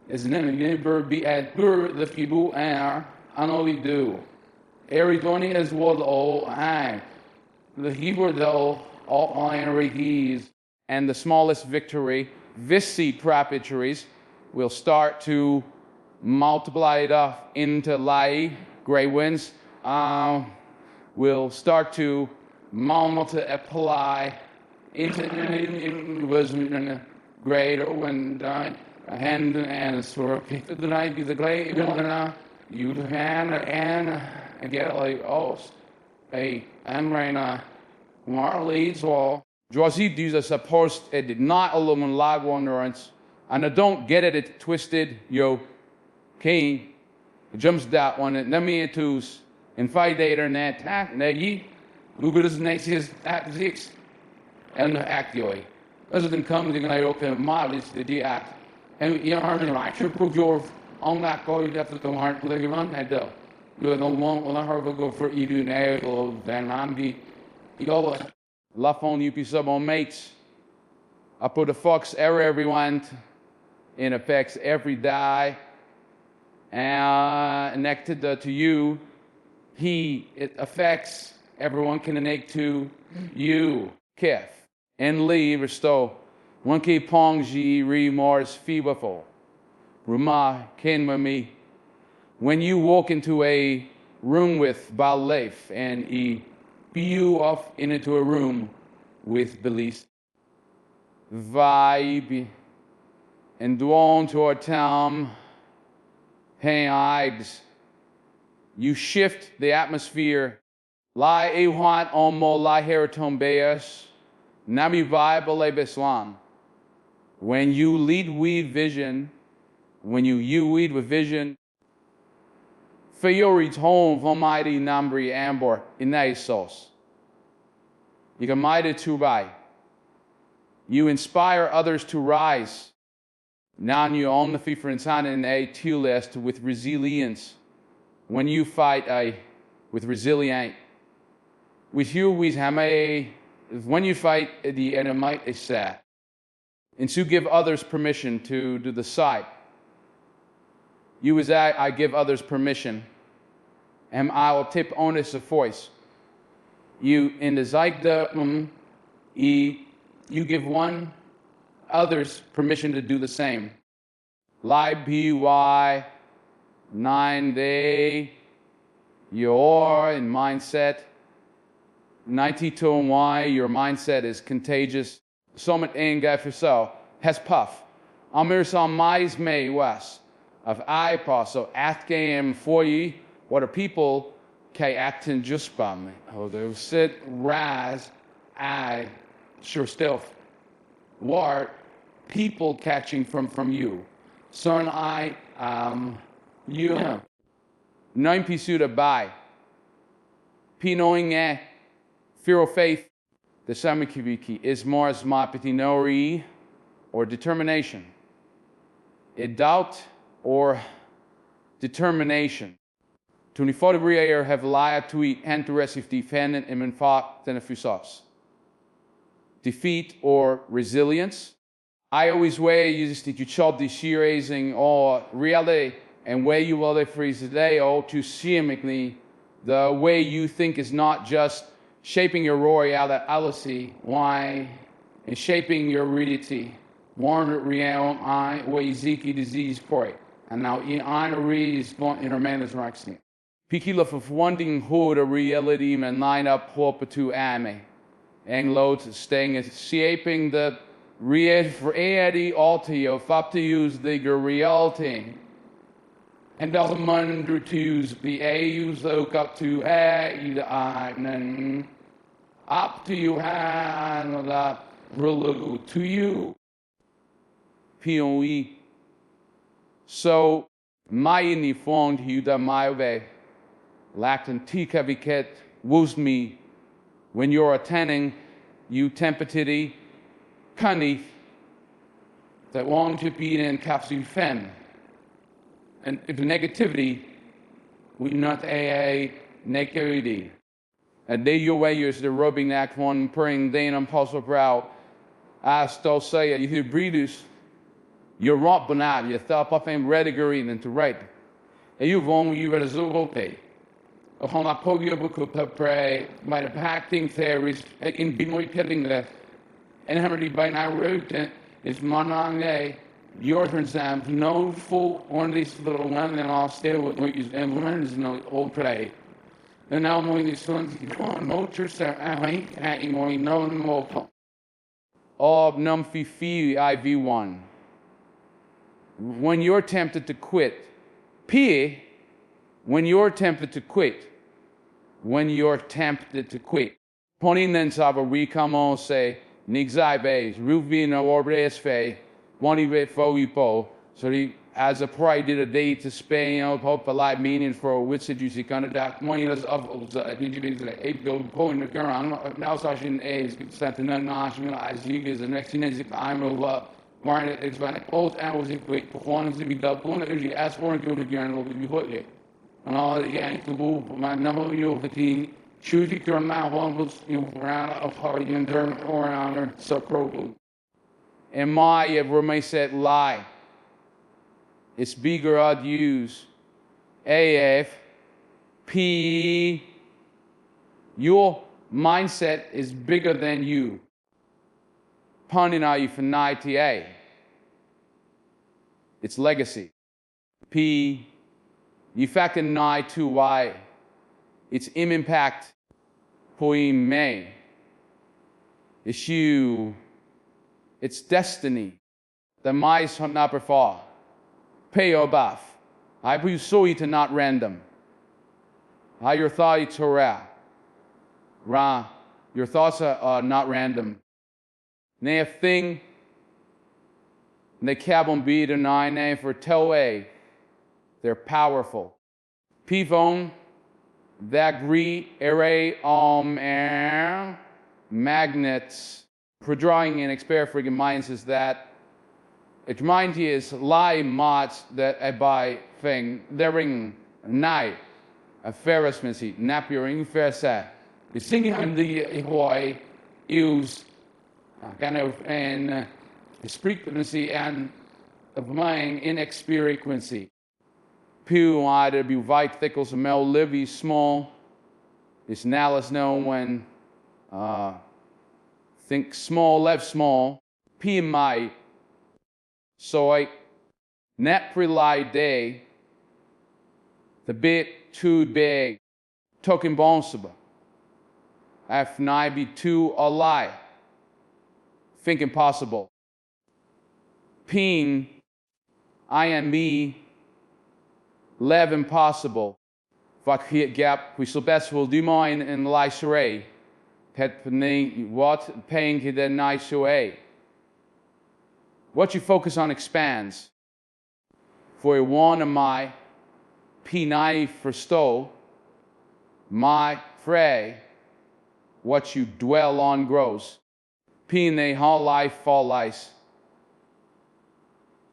Is never be at the people are and only do. Everybody is what all I. The Hebrew though all iron keys. And the smallest victory, VISI propitiaries, will start to multiply it up into lie, gray winds. Will start to multiply into was greater when and sort of the night the great you and get like hey I'm right more leads all Josie does a post it not alone lag wonderance and I don't get it twisted yo king jumps that one and let me to in 5 days net attack negi Google is next is at 6 and actually as it comes in I open mileage the act and you are right to prove your on that go you have to come hard play run that though you don't want to have to go for you now then I'm the you go la phone you sub on mates I put a fox error everyone in effects every die and connected to you it affects everyone can connect to you kef and Lee restore one key pong ji remorse feeble Ruma ken me when you walk into a room with balef and you off into a room with beliefs vibe and drawn to our town hey eyes You shift the atmosphere. Lai ewan omo lai heritombeas. Nami vibe beslan. When you lead with vision, when you lead with vision, Fiorit home vomidi nambri ambor inaisos. You can mighty to buy. You inspire others to rise. Now you own the FIFA in a tulest with resilience. When you fight with resilience. With you we have when you fight the enemy is sad. And to give others permission to do the side. You as I give others permission. And I will tip onus of voice. You in the zeigde you give one others permission to do the same. Lie by 9 day your in mindset 92 why your mindset is contagious. Sommet en guy for so has puff. Amir some mais may west of I so at game for ye what are people K acting just by me. Oh they sit rise I sure still war people catching from you. Son I you him. 9 pisuda by Pinoing fear of faith the samikiviki is more as ma petinori or determination. A doubt or determination. 24 brier have lia tweet and to receive defendant and menfa than a fusos. Defeat or resilience. I always weigh you just you chop the sheer raising or reality and way you will freeze today or to seemingly the way you think is not just shaping your reality, why is shaping your reality. Warn real I way ziki disease poi. And now I read is going in her man's vaccine. Pikila for wanting who the reality and line up hope to ame. Anglo staying is shaping the reality altio up to use the reality. And doesn't mind to use the A use look up to A and up to you and that relu to you. POE. So my inni found you that my way lacked tika viket woos me when you're attending you tempetity cunny that want to be in capsule fen. And if the negativity, we not a negativity. And they your way is the rubbing act one praying then on puzzle brow. I still say you hear breeders, you're right banal, you thought up and ready and to write. And you've only you read a zogote. Upon a pogia book of pray by the packing theories in Binoy killing that. And Henry by now wrote it is Monange. Yours and Sam's no full one of these little ones and I'll stay with what you and learns no old play. And now when these sons go on motors I ain't at you only know them all. Of numfi fee IV1. When you're tempted to quit. P when you're tempted to quit. When you're tempted to quit. Ponin then saba recamo say Nixai bays, Ruvina or Resfe. One bit for Ipo, so he as a pride did a day to Spain, hope a live meaning for which did you see kind of that money was of did you be eight go point the ground now session is sent to national as you is the next thing is I'm a warrant it's been both hours if we performance to be double one if you ask for it go to again will be put it and all again to move my number you fatigue choosing to amount one was around a party and turn around or so pro. And my may said lie. It's bigger odd use. AF P. Your mindset is bigger than you. Punning are you for ITA. It's legacy. P. You factor nigh to why. It's impact. Poem may. It's you. It's destiny. The mice hunt not before. Pay your buff. I put you so to not random. How your thoughts Torah. Ra. Your thoughts are not random. They a thing. They cabon be the nine for Toe. They're powerful. Pivon. That gri array magnets. For drawing and expert friggin' minds is that it mind is lie mods that I buy thing. They're ring night. A ferris missy. Napiering fersa. The singing on the boy use kind of an frequency and of mind inexperiency. Pew either be white thickles and mel livy small. It's now let's know when think small left small. P my soy net rely day the bit too big token bonsaba. F nine be too a lie. Think impossible. Peen I am me lev impossible. Vak hit gap we so best will do mine in the lie saray. Het what paying he the nice way. What you focus on expands. For one of my P9 for sto my fray. What you dwell on grows. Pine hall life fall lice.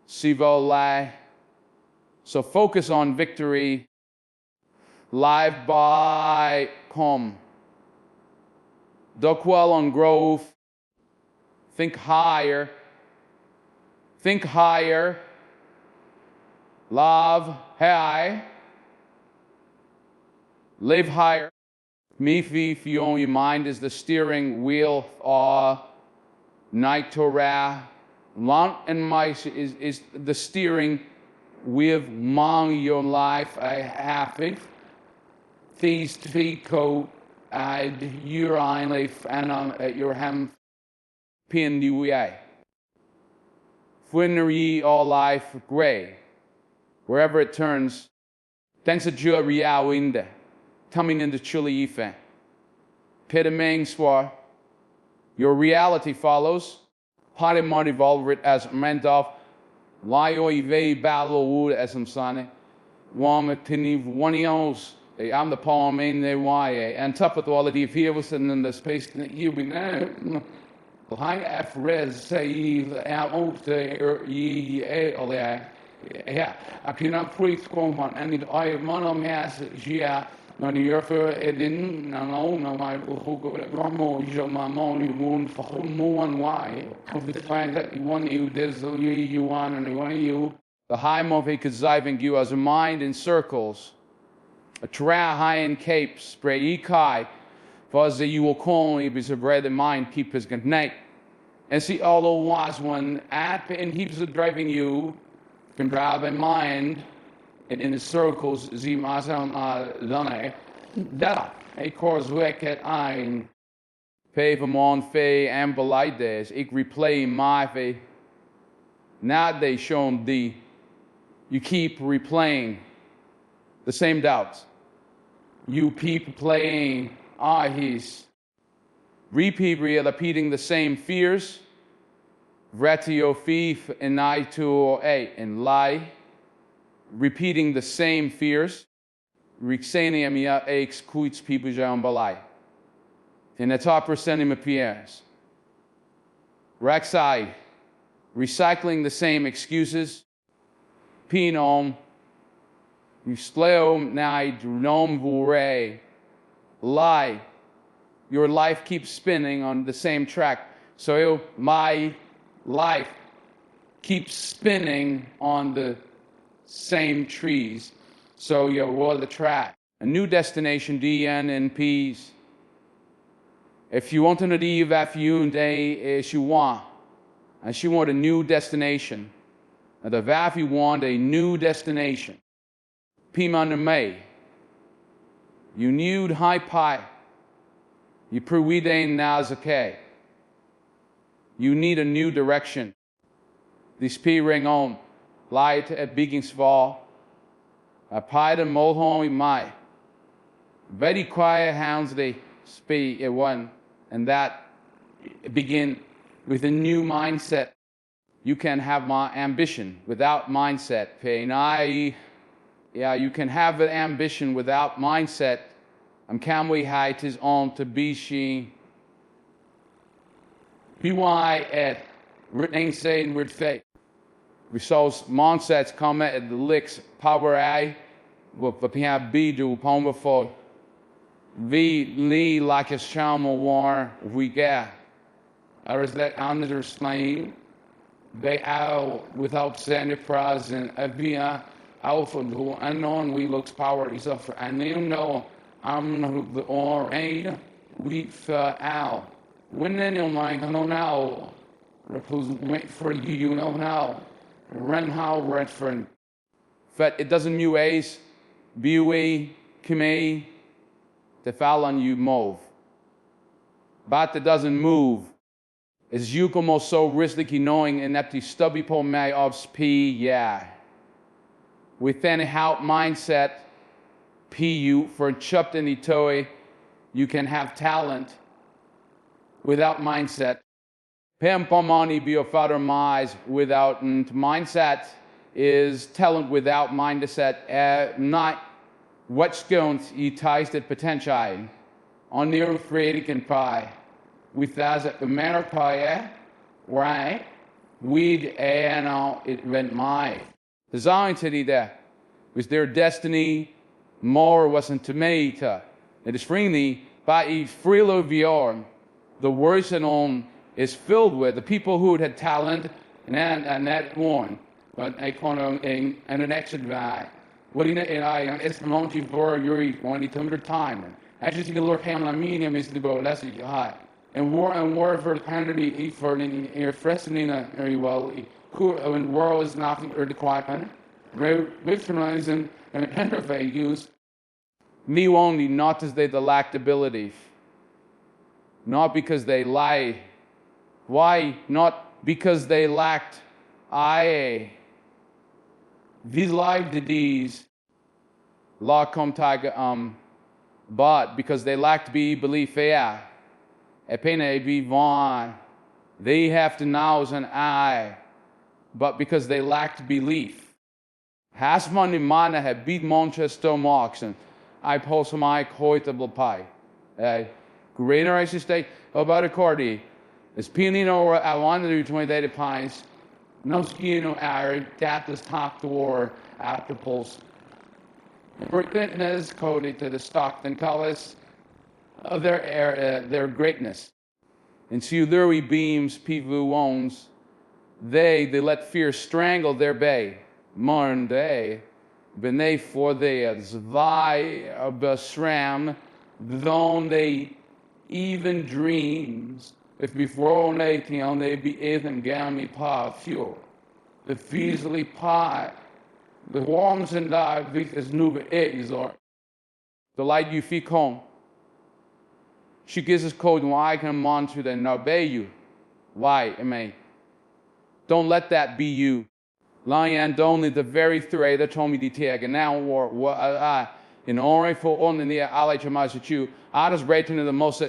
Sivo lie. So focus on victory. Live by com. Dokwell on growth. Think higher. Think higher. Love high. Live higher. Mifi, if you own your mind, is the steering wheel. Night Torah. Lant and mice is the steering with mang your life. I have it. These three co urine life and at your hem pin UEA. Fwinnery all life gray. Wherever it turns. Thanks to Jua Riao Inde. Coming into Chile Ife. Pitamang Swar. Your reality follows. Pare Marty Volvrit as Mendoff. Lio Ive Battle Wood as Samsane. Wamatini Wanios. I'm the palm in the YA. And top with all the here was in the space that you be now. High F res say out there ye all that. Yeah, I cannot preach come on and I have monomass yeah. När ni gör för din när man hugger rammo ju mamma ni won för mån why of the find that you want you there's you want and you want you the high move kaziving you as a mind in circles a tra high in capes spray kai for the you will call me because bread the mind keep his good night and see all the was one app and heaps of driving you can drive in mind. And in the circles, zie maar zo'n dan dat ik koos wicked ein. Pavemon fe en beleides. Ik replay my fe. Now they shown the. You keep replaying the same doubts. You keep playing his. Repeating the same fears. Vretio fief and I to a and lie. Repeating the same fears. Rixenia aches kuits people down balai. In the top percentage of appears. Rexai. Recycling the same excuses. Pinom. Usleo nai nom vure. Lie. Your life keeps spinning on the same track. So my life keeps spinning on the same trees. So you were the track. A new destination, DN and P's. If you want to know the VAFU day, you want. And she want a new destination. And the VAFU want a new destination. Pima May. You need high pie. You pruide nazake. You need a new direction. This P ring on. Light at Biggins Fall. A pie to Molhom mai. Very quiet hounds they speak at one, and that begin with a new mindset. You can have my ambition without mindset. You can have an ambition without mindset. Kan we height is on to be she. BY at written saying with faith. We saw mindsets come at the licks power I. What the PIB do upon before. Vi Lee like a shaman war we get. Or is that under slave? They out without sending prize and via alpha who unknown we looks power is up and you know I'm the or a we fell out. When then you're like, I don't know. Wait for you, you know now. Run how Redford. But it doesn't new ace, BUE, Kime, the foul on you move. But it doesn't move. Is you como so risky knowing and that the stubby po may of P, yeah. Within a help mindset, PU for chupped in the toy, you can have talent without mindset. Pem pomani be a father mais without mindset is talent without mindset. Not what's going to ties that potential on the earth can pie. With us at the matter pie, right? We'd it went my design to the there was their destiny more wasn't to me to it is freely by a freelo VR the worst and on is filled with the people who had talent and that one but I call and an exit guy what do you know it's the moment for your 20 time I just think the Lord Hamlin medium is the go less high and war for Kennedy for in your Fresnina very well who when world is nothing or the quiet victimizing and interface use me only not as they lacked ability not because they lie why not because they lacked these live disease law come tiger but because they lacked belief be vaughn they have to now as an eye but because they lacked belief has money mana have beat Manchester Marks and I post my coitable pie greater I should say about a cordy is pianino I want to do 20 data pies no skino arid that is top door after pulse greatness coded to the Stockton colors of their greatness and so there we beams pivu owns they let fear strangle their bay morn day beneath for the zwei of the shram though they even dreams if before they be even gammy pa fuel the feasily pie the worms and die because nuba is or the light you feed home she gives us code why I can monitor and obey you why don't let that be you lying only the very thread that told me the tag and now war in only for on in the ally to my you I just rating the most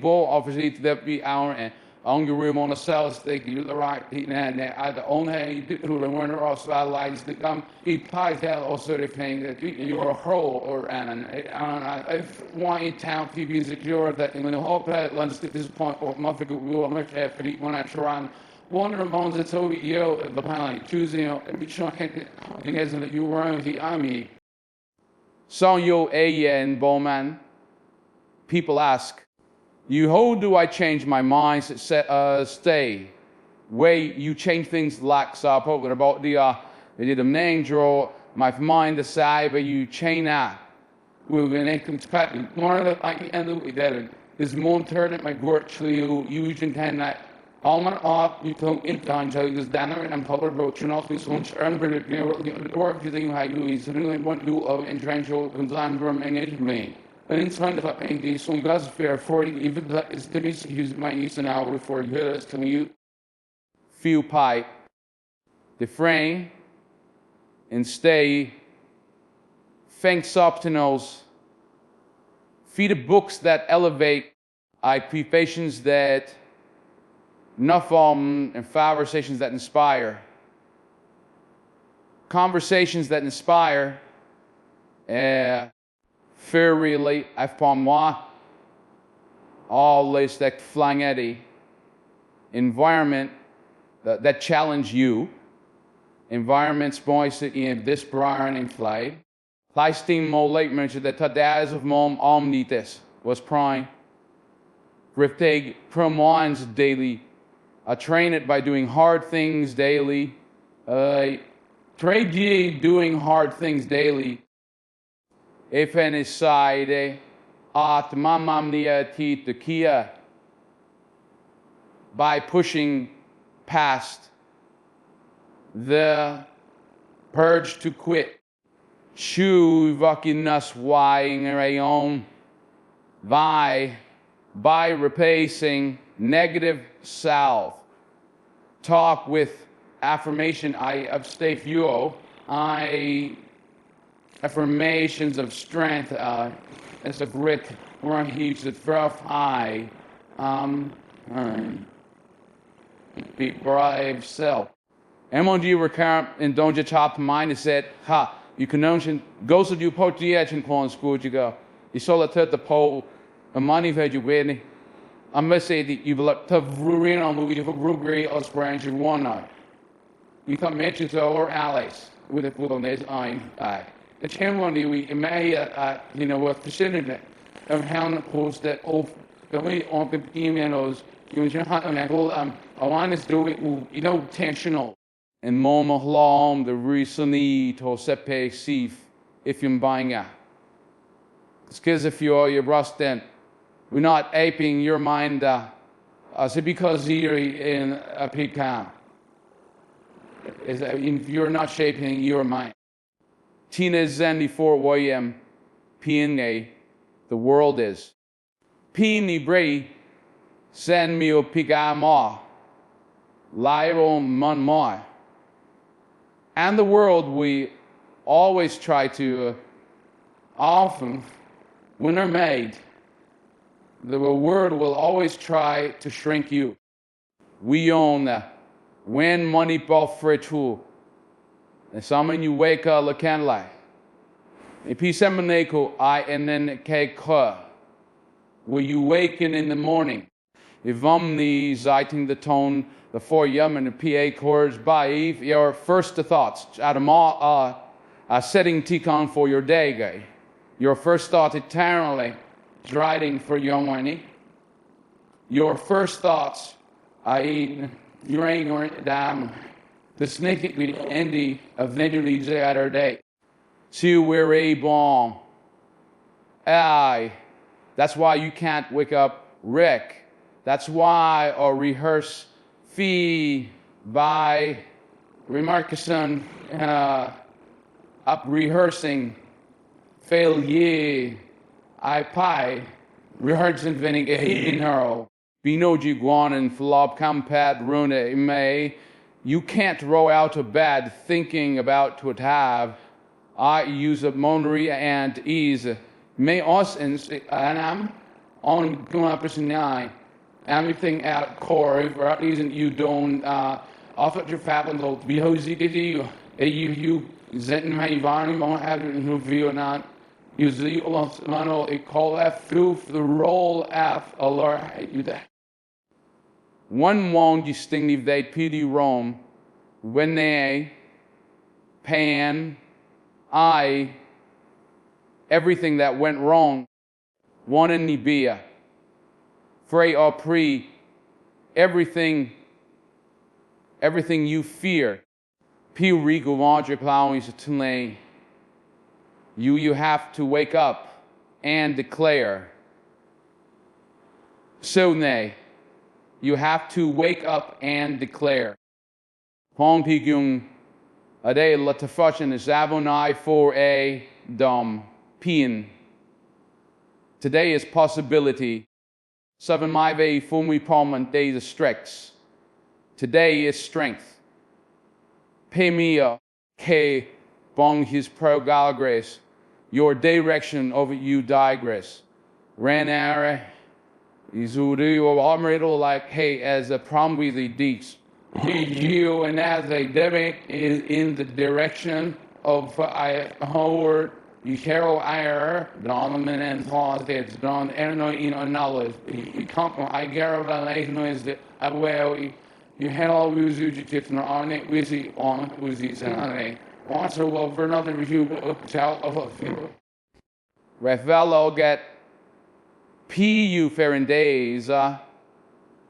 ball offers it that be hour and on your room on the cells think you the right and I the only who the winner of satellites that come eat pie tell also the thing that you're a hole or I want you town TV secure that in the whole pet lunch at this point or mother will much after when I try one of the bones that's over you the pilot choosing and be sure that you were the army so you and Bowman people ask you how do I change my mind stay way you change things like so about the main draw my mind aside but you change that we're going to more of the like the end of that is more turn my virtually using can that all and off you told in time so this danner and public road you know this one earn but work you think how you is really want to of intransial design from engagement but in front of a some gas fair 40 even that is to use my use an hour before years to you feel pipe the frame and stay thanks up to nose Feed the books that elevate, occupations that nuffom, and conversations that inspire. Conversations that inspire. Fair relate pour moi. All les that flying eddy. Environment that challenge you. Environments boys in this brian in flight. Pleistine mo late mentioned that tadaz of mom omnitis was prime. Rifteg promons daily. I train it by doing hard things daily. Trade ye doing hard things daily. If any side at mamamnia titakia by pushing past the purge to quit. Shu vakinas wying rayon by replacing negative self. Talk with affirmation I abstay fuel. Affirmations of strength as a grit run heaps of rough high. Be brave self. MOG recurrent and don't just top mind is said, ha, you can notion goes to do poach the edge and clone school you go. You saw the pole a money fed you with. I must say that you've let the ruin on the group grade or branch of one night. You come mention to our allies with a foot on this eye. The channel on the we may what percentage of how the post that the way on the emails you should have I want to do it intentional. And Moma Hlom the recently to sepe sif if you're buying out. Because if you're your rustin, we're not aping your mind is it because you're in a pecan? Is that if you're not shaping your mind? Tina Zendi for YM PNA, the world is. Pini Bray send me a pigama. Lyro mon moi. And the world we always try to often when they're made, the word will always try to shrink you. We own when money ball for tool. And some of you wake up the candlelight. If you seminako I and then ke will you waken in the morning? If the ziting the tone, the four yum and the PA chords by Eve, your first thoughts out of setting tikon for your day, guy. Your first thought eternally writing for young money. Your first thoughts, I you're ignorant damn the snake with Andy eventually the other day. See we're a bomb. That's why you can't wake up Rick. That's why or rehearse fee by Remarkison up rehearsing fail ye I pie rehearsing vinning a neural. Binoji guan and flop compat rune may. You can't roll out of bed thinking about to have. I use a monry and ease. May us and I'm on person nine. Everything at core for reason you don't offer your faculty because you zen my varning won't have it in review or not. You see a call F through the roll F alert you that. One won't distinctive they PD Rome when they pan everything that went wrong. One in Nibia. Frey or pre everything you fear. P Rigo Roger plowing to you have to wake up and declare. So nay. You have to wake up and declare. Pong Pigung a day latafashin is avonai for a dom pin. Today is possibility. Seven maive fumi palman days of strength. Today is strength. Pemia ke bong his pro galgrace. Your direction over you digress. Renare, Izuri, or Amrido, like, hey, as a probably deeds. You and as a Derek is in the direction of Howard, you Carol Iyer, Donovan and Paul, it's done, knowledge. You come from I Garrett, is the well, you had all these fugitives on it, Wizzy on Wizzy Saturday. Also, well, for another review of child of a few. Rafaelo get PU Fair days,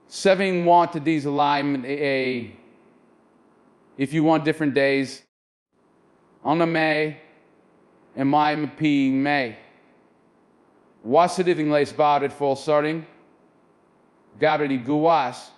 7 want to these alignment A. If you want different days, on the May, and my P May. What's the living lace about it full starting? Got any guas?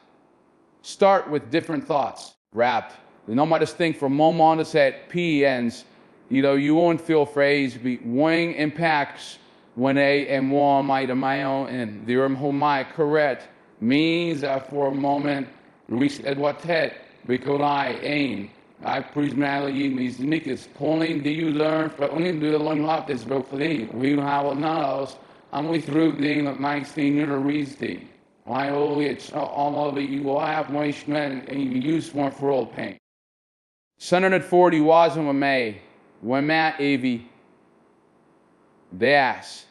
Start with different thoughts. Rap. No matter think for moment to set P ends. You won't feel phrase be wing impacts when a and one might my own and the home my correct means that for a moment reach at what head because I aim. I personality these niggas only do you learn but only do the learn lot this book for me. We have knows I'm with through the nice thing in a reason. Why it's all of it you will have moistment and you use more for all pain. 740 wasn't with May. When Matt Avy Das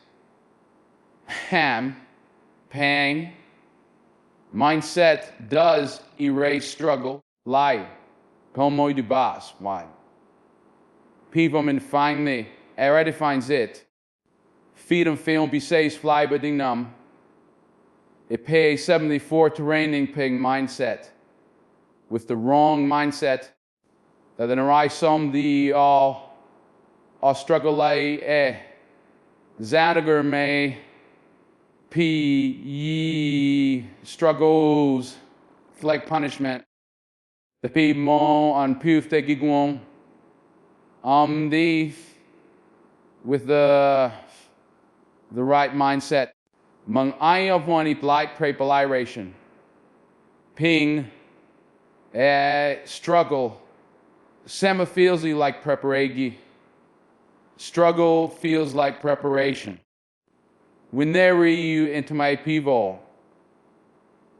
Ham Pang mindset does erase struggle. Lie. Como de boss. Why? People in find me. Already finds it. Feed them film be safe fly but ding numb. It pays 74 to raining pig mindset. With the wrong mindset that then arise some the struggle like Zadiger may P struggles like punishment. The people on poof they gigwon the with the right mindset. Among I of one like preparation. Ping struggle. Sema feels like preparagi. Struggle feels like preparation. When there you into my pivo.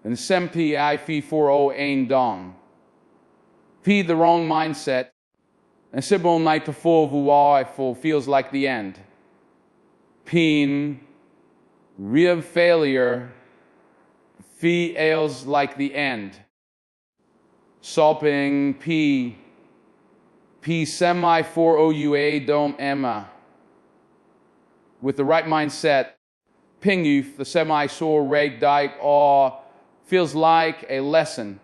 And sempi I fee 40 ain dong. P the wrong mindset. And sibon night to full vuai full feels like the end. Peen real failure feels like the end. Sopping P semi 4OUA dome Emma. With the right mindset, ping you the semi sore rate dike or feels like a lesson.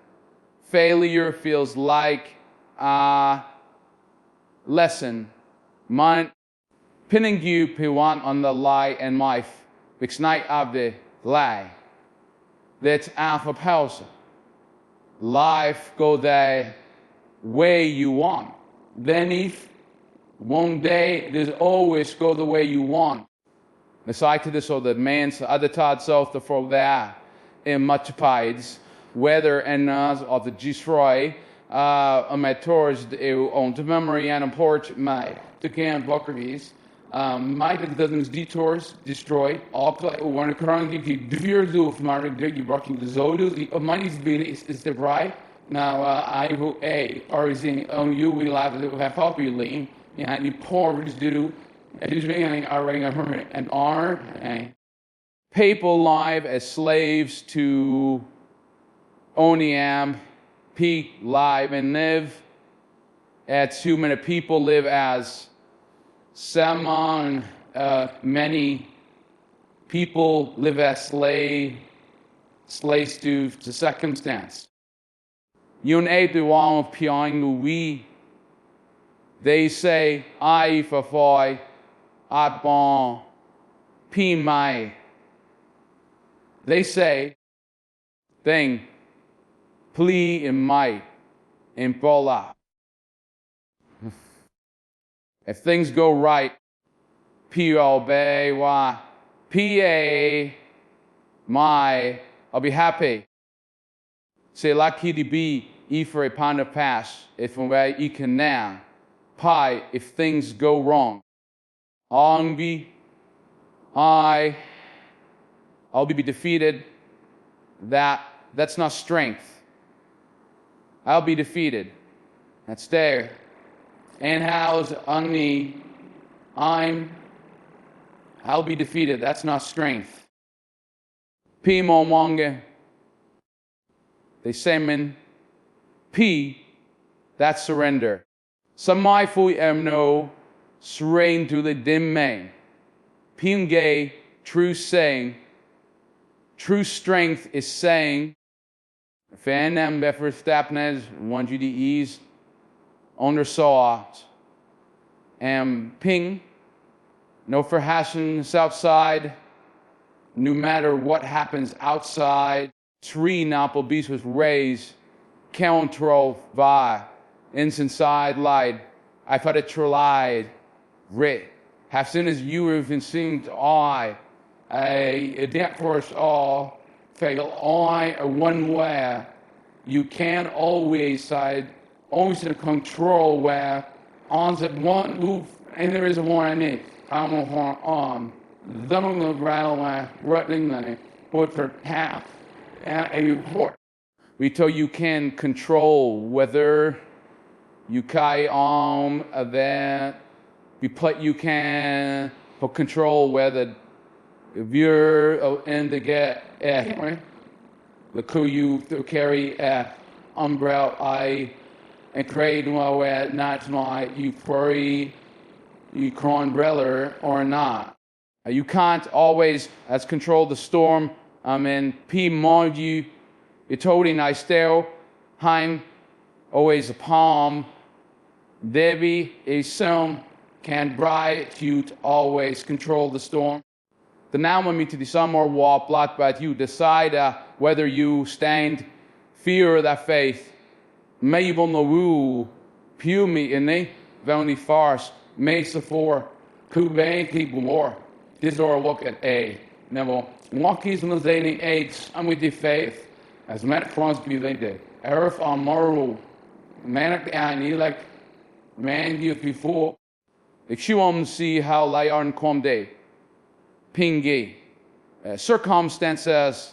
Failure feels like a lesson. Mind pinning you piwan on the lie and life. Because night of the lie. That's alpha pause. Life go the way you want. Then if one day there's always go the way you want. The side to this or the man's other Todd self the for there in much pides, whether and of the destroy my tours on the memory and porch my to can Buckerbees. Mike doesn't detours destroy all play one currently do do from our you barking the zodu the money's been is the right. Now, I will A, or is in on you, we have popularly, and you poor is due, and is being an R, and people live as slaves to Oniam, P live and live as too many people live as Samon, many people live as slaves to circumstance. Yun A to one of Pyong Louis. They say I for foy at bon P my. They say thing plea in my in bola. If things go right, P obey why PA my I'll be happy. Say lucky to be E for a pound of pass if where you can now. Pi if things go wrong. Ongbi I I'll be defeated. That's not strength. I'll be defeated. That's there. And how's only I'll be defeated. That's not strength. Pimo monge. They say men. P. That's surrender. Samai fui no srain to the dim main. Pinge, true saying. True strength is saying. Fan them before stapnes, want you to ease. Ondersaw. Ping. No for hashing outside. No matter what happens outside. Tree napel beast was raised. Control by. Inside light. I thought it tried. Writ. Have soon as you have been seen to I. A debt course all. Fail I or one way. You can't always side. Always in control where on the one move and there is a one in it. I'm on. Them of the rattle running money. But for half a report. We told you can control whether you kai that we put you can control whether if you're in the get the crew you to carry umbrella and create where not my you query you umbrella or not. You can't always as control the storm. And P mod you told I still Heim always a palm. Debbie a some can bright you always control the storm. The now want me to the summer walk block but you decide whether you stand fear that faith. Mabel no woo pew me in a only farce mesa for Kuban people more. This or look at a never walkies and the eggs. I'm with the faith as Matt Crosby they did. Earth on moral manic and like man you before. If you see how they are in com day. Pingy. Circumstances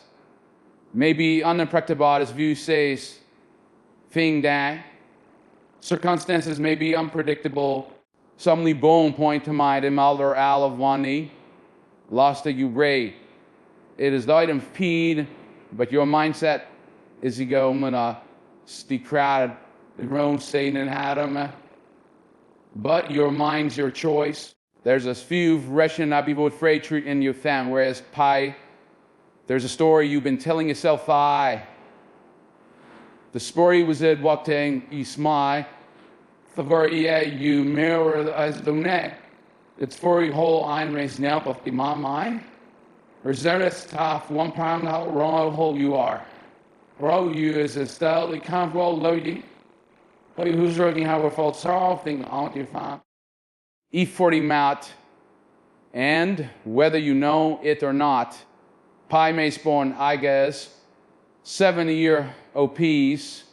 may be unpredictable as view says. Thing that. Circumstances may be unpredictable. Somely bone point to mind in Malder Al of Wani. Lost that you ray. It is the item peed, but your mindset is ego mana the crowd the grown Satan and Adam. But your mind's your choice. There's a few Russian people afraid treat in your fam, whereas pie, there's a story you've been telling yourself The story was that walking ismai. The very you mirror as the neck. It's for your whole einrace now of the mind. Or is there a tough 1 pound how wrong hole you are? Roll you is a style the control loading. But who's working how a fault solving on your farm? E40 mat, and whether you know it or not, Pi may spawn, I guess, 7-year OPs,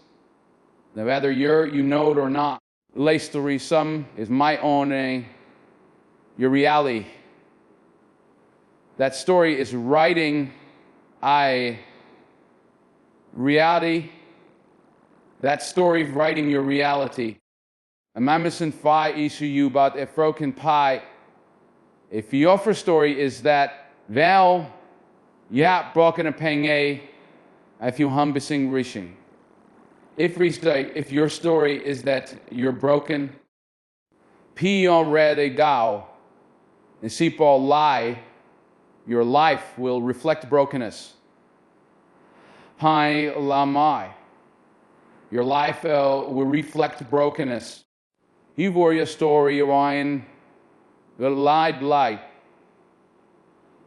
whether you know it or not. Lay story, some is my own, your reality. That story is writing, reality. That story is writing your reality. And I'm missing 5 issue about a broken pie. If your story is that, well, yeah, broken a peng a, if you humbissing rishing. If your story is that you're broken, P already gao, and sipo lie, your life will reflect brokenness. Pai lamai. Your life will reflect brokenness. You wore your story, Orion, the light.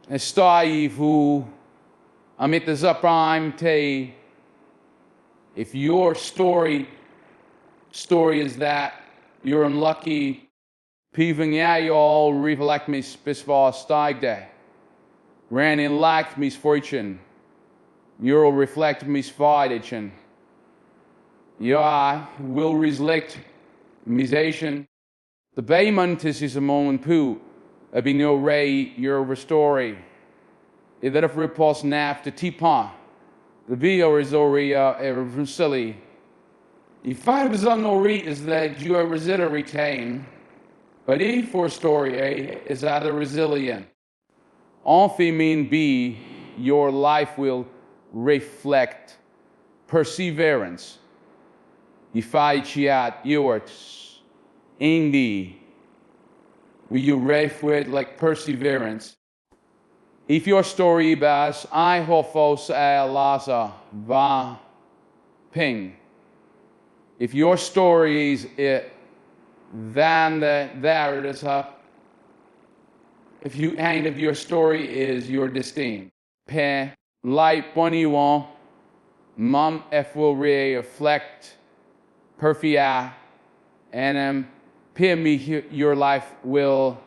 And stai who amit the zaprime te. If your story is that you're unlucky, piving yeah, you all reflect me spisva stig day. Ran in lack misfortune. You'll reflect misfortune. Ja will reflect misation. The bayment is a moment poo. A be no ray your story. E därför på snap de tipa. The video is already silly. The 5% no read is that you are resilient retain, but E for story A is either resilient. Enfin mean B, your life will reflect perseverance. Ifai chiat yours. Indi. Will you rave with like perseverance? If your story bas I hofos a laza va ping. If your story is it, then there it is up. If you and if your story is your disdain. Pe light bunny won mum f will reflect perfia and me your life will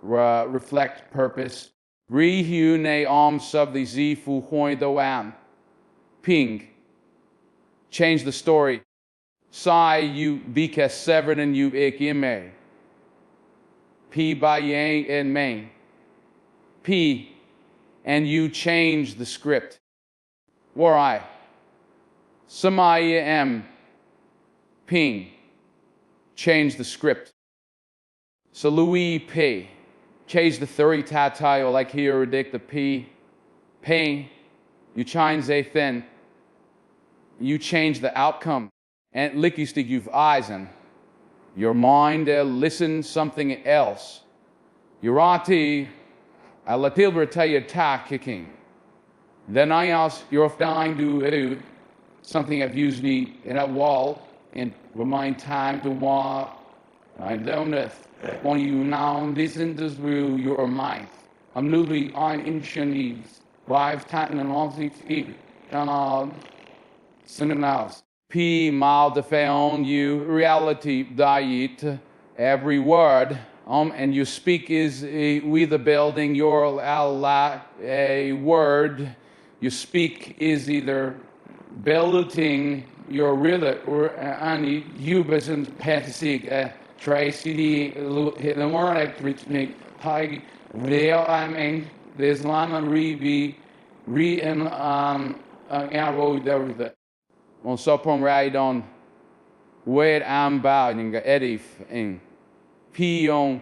reflect purpose. Rehu ne sub the z fu hoi do am. Ping. Change the story. Sai you bika severed and you ik ime. P by yang and main. P and you change the script. War I. Samaya M. Ping. Change the script. So Louis P. Change the 30 tatile like here redict the P. P. You change a thin. You change the outcome. And licky stick you've eyes in. Your mind listen something else. Your ati I let Tilbert tell you attack kicking. Then I ask your dying do something I've used me in a wall and remind time to walk. I don't know when you now listen to through your mind. I'm losing on initially 5 times and all these feet. Cinemas. P mal de on you reality diet every word and you speak is we the building your a word you speak is either building your real or any you business pathetic Tracy the more which make high real I mean there's lama re and arrow everything. On sopom ride on where I'm bowing edif in P on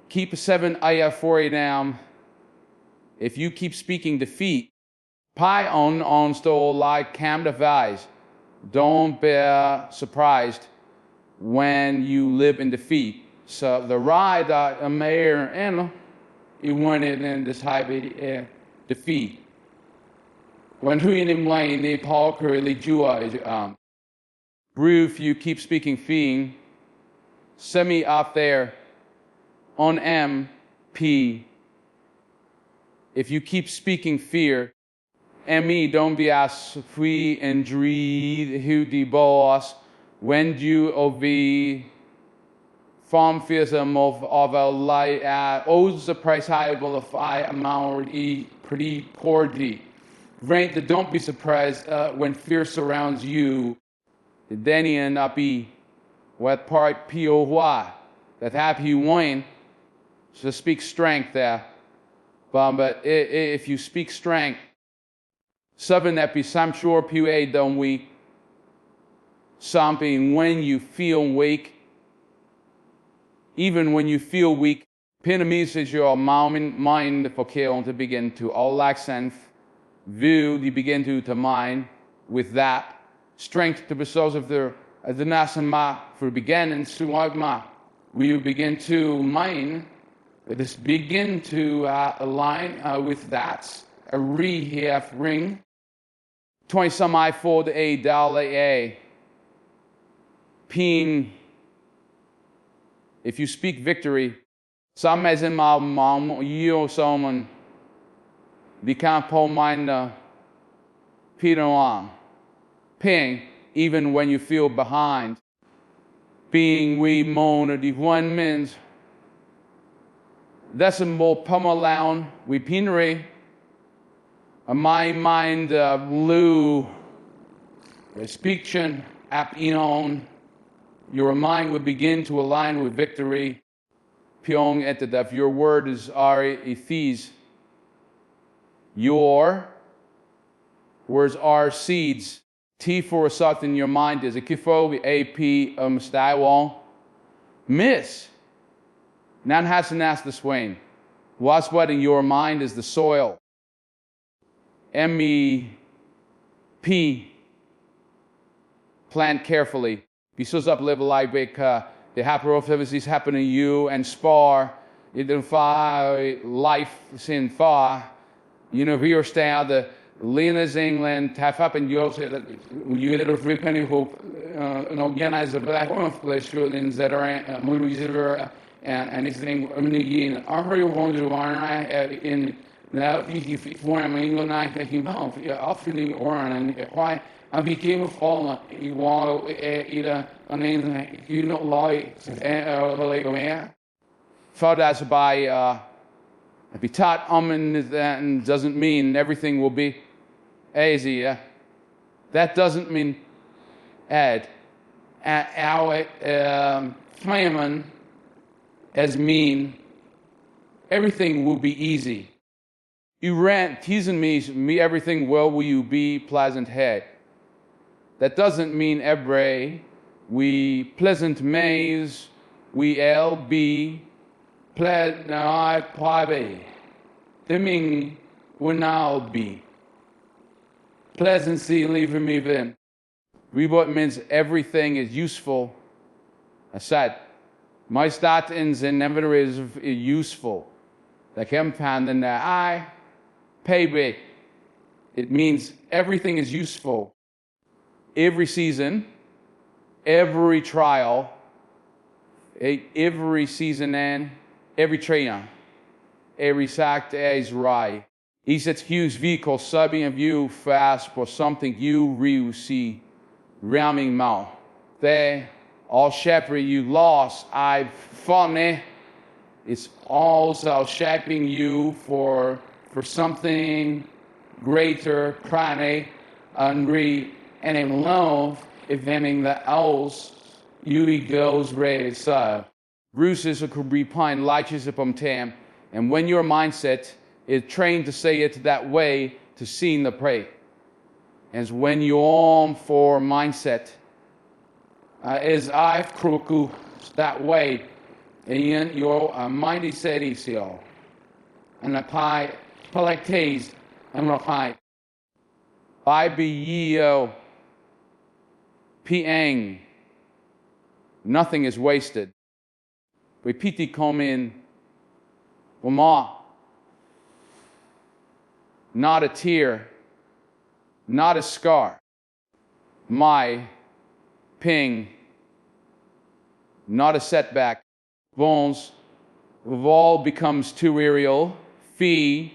keep a 7 ayah 4 down. If you keep speaking defeat, pi on still like cam device. Don't be surprised when you live in defeat. So the ride a mayor and you wanted in this high defeat. When who in him lane they Paul curly Jew Roof you keep speaking fiend semi up there on M P if you keep speaking fear ME don't be as free and dreed who the boss when you of the farm fearsome of a light owes the price high will if I amount pretty poor D. Right, that don't be surprised when fear surrounds you. Then you not be what part POY that happy wine. So speak strength there. But if you speak strength, something that be some sure PUA don't weak. Something when you feel weak, even when you feel weak, Pinamese is your mind for kill to begin to all accent. View you begin to mind with that strength to be source of the nasama for begin and suagma. We begin to mind this begin to align with that a half ring 20 some I for the a dollar a peen. If you speak victory, some as in my mom you someone. The campo mind Peter on ping even when you feel behind being we moan or the 1 minute decimal pummelown we pinery my mind blue speaking up on your mind would begin to align with victory pyong at the def your word is are a fees. Your words are seeds. T for a thought in your mind is a kifo AP style miss. Nan has an ask the swain. What's what in your mind is the soil. MEP. Plant carefully. Because up level like the happy happen to you and spar. Identify life sin far. You know, we style the Lena's England, have up in yours, you get a free penny hope, organize a black one flesh in that are movies and anything. I mean, again, I heard you want to run in now, if one of my night taking off, I'll feeling or and why I became a fallen, you want either an anything, you know, like, like, thought as by, if you taught that doesn't mean everything will be easy. That doesn't mean add. Our famine as mean everything will be easy. You rant, teasing me everything well will you be pleasant head. That doesn't mean every we pleasant maze we be pleasant I private. That mean will now be. Pleasancy leaving me then. Rewire means everything is useful. I said, my statins and never is useful. The campaign and the I pay big. It means everything is useful. Every season, every trial, every season and every trainer, every sack is right. He says huge vehicle subbing of you fast for something you really see ramming mouth. They all shepherd you lost. I've funny. It's also shaping you for something greater, prane, and in love, eventing the else you goes ready so. Bruces could be pine liches upon tam, and when your mindset is trained to say it that way to see the prey. As when you're on for mindset, is I've crooked that way, and your mindy said ECO, and apply polactase and reply. IBEO Piang. Nothing is wasted. Repeat come in. Wama. Not a tear. Not a scar. My ping. Not a setback. Bones. All becomes too aerial. Fee.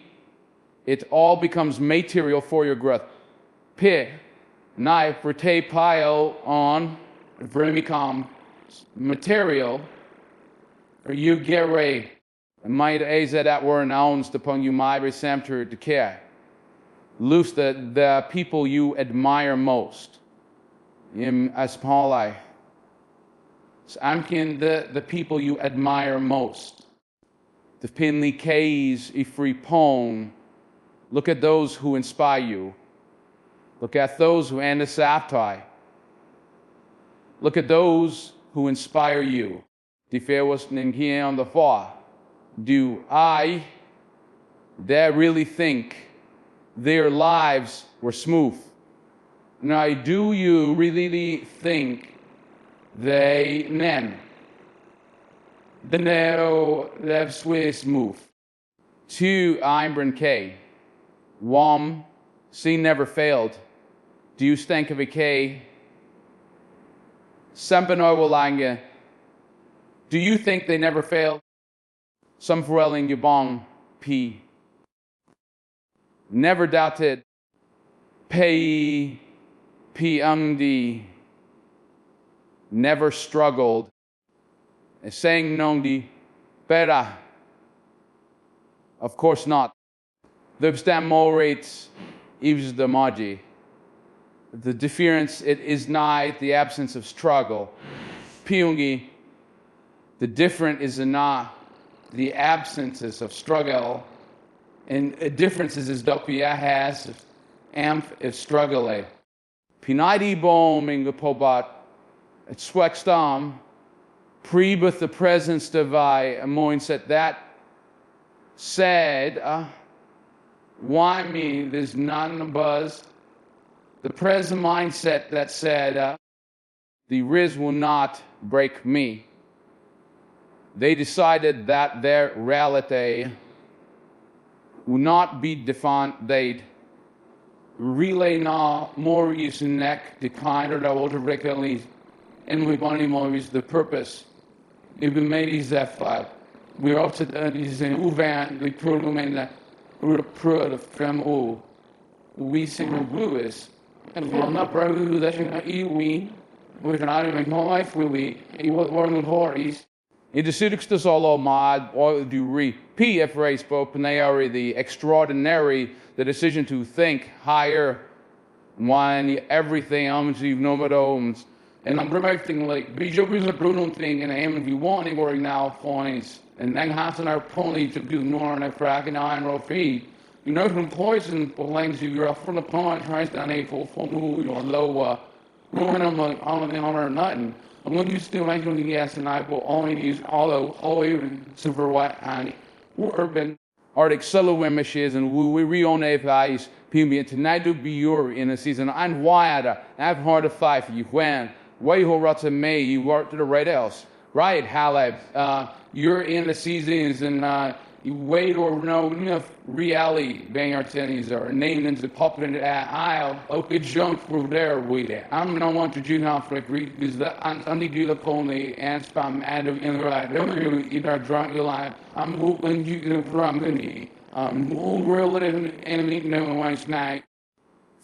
It all becomes material for your growth. P. Knife. Rete pile on. Vermicom. Material. Or you get ready. Might az that were announced upon you my receptor to care. Loose the people you admire most. As Pauli. I'm the people you admire most. The Pinley K's Ifri Pone. Look at those who inspire you. Look at those who end the saptai. Look at those who inspire you. The fair was here on the far. Do they really think their lives were smooth? Now, do you really think they the lives were smooth? 2 Imbran K. Wom C never failed. Do you think of a K? Sampanoi do you think they never failed? Some Farelling Yubong P. Never doubted. Pei P. Never struggled. Saying Nongdi Pera. Of course not. The stammo rates is the maji. The difference it is not the absence of struggle. Pyungi. The different is not the absences of struggle. And the differences is dat je has amp is struggle. Pinaidi booming the pobat at Swekstam, pre-with the presence devi a mindset that said, Why me? There's not a buzz. The present mindset that said, the Riz will not break me. They decided that their reality will not be defined. They'd relay na more use neck, the kind of the older regularly, and we want more use the purpose. If we made these F5, we're up to these in Uvan, the program and the pro from O. We sing Lewis, and we're not probably that we can even my life will be one of the parties. In de sterkste zal al maar du repeat race the extraordinary, the decision to think higher, when everything you've known. And I'm promoting like Bijou a brutal thing, and I am if you want anywhere now points, and then having our pony to do more and a crack and iron roll feed. You know from poison belongs to your from the pond tries down a full or low ruin on the honor or nothing. I'm going to use still making the gas and I will only use all even super white honey. Urban Arctic Solowimishes and we reone guys Pimbi tonight do be your in a season and wider. I've hard to fight for you when way ho rots in May you work to the right else. Right, Haleb, you're in the seasons and you wait or no enough reality bang our tennies or named into popping into that aisle. Okay, junk for there we there. I'm no one to do now for agree because the only do the pony and spam and in the right. Don't really either drunk your life. I'm moving you from me. I'm really enemy no one's night.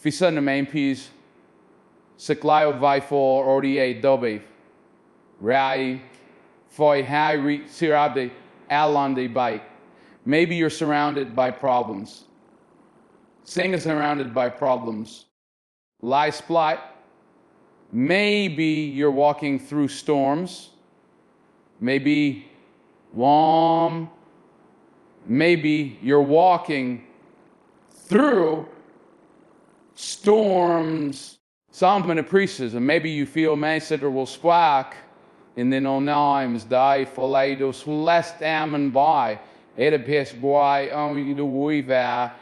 Fisa the main piece. Siklio Vifo ODA Dobby. Rai Foy Harry Sirabde Alande bike. Maybe you're surrounded by problems. Sing is surrounded by problems. Lie splat. Maybe you're walking through storms. Maybe warm. Maybe you're walking through storms. Some in a priestess, and maybe you feel Master will squawk, and then on times die for lados less damn by. It piss boy you the weaver.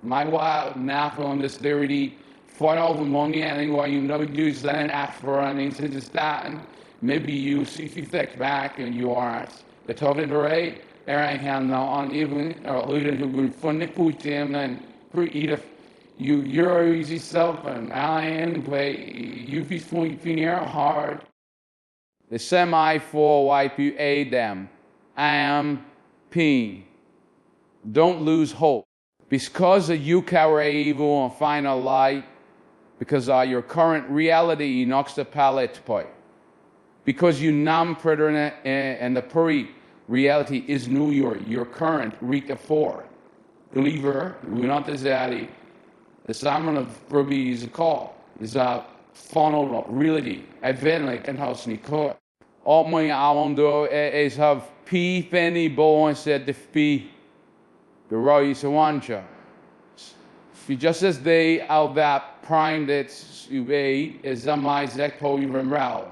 My wild now on this dirty fight over money and why you know use that after running to the starting. Maybe you see if you think back and you are the talking to right. There I have now on even or leading who would fund the food them and pre-eat your easy self and I am play you be swinging hard. The semi-full wipe you aid them. I am P. Don't lose hope. Because you cower evil and find a light, because your current reality knocks the palette point. Because you numb predator and the puri reality is New York, your current Rika 4. Believer, we're not the Zaddy. The salmon of Ruby is a call. Is a funnel reality. I've been like in house Nicole. All my do is have P Fanny Bowen said the P the Roy Sawancha. Just as they out that prime that's you is my Zekpo Remrao.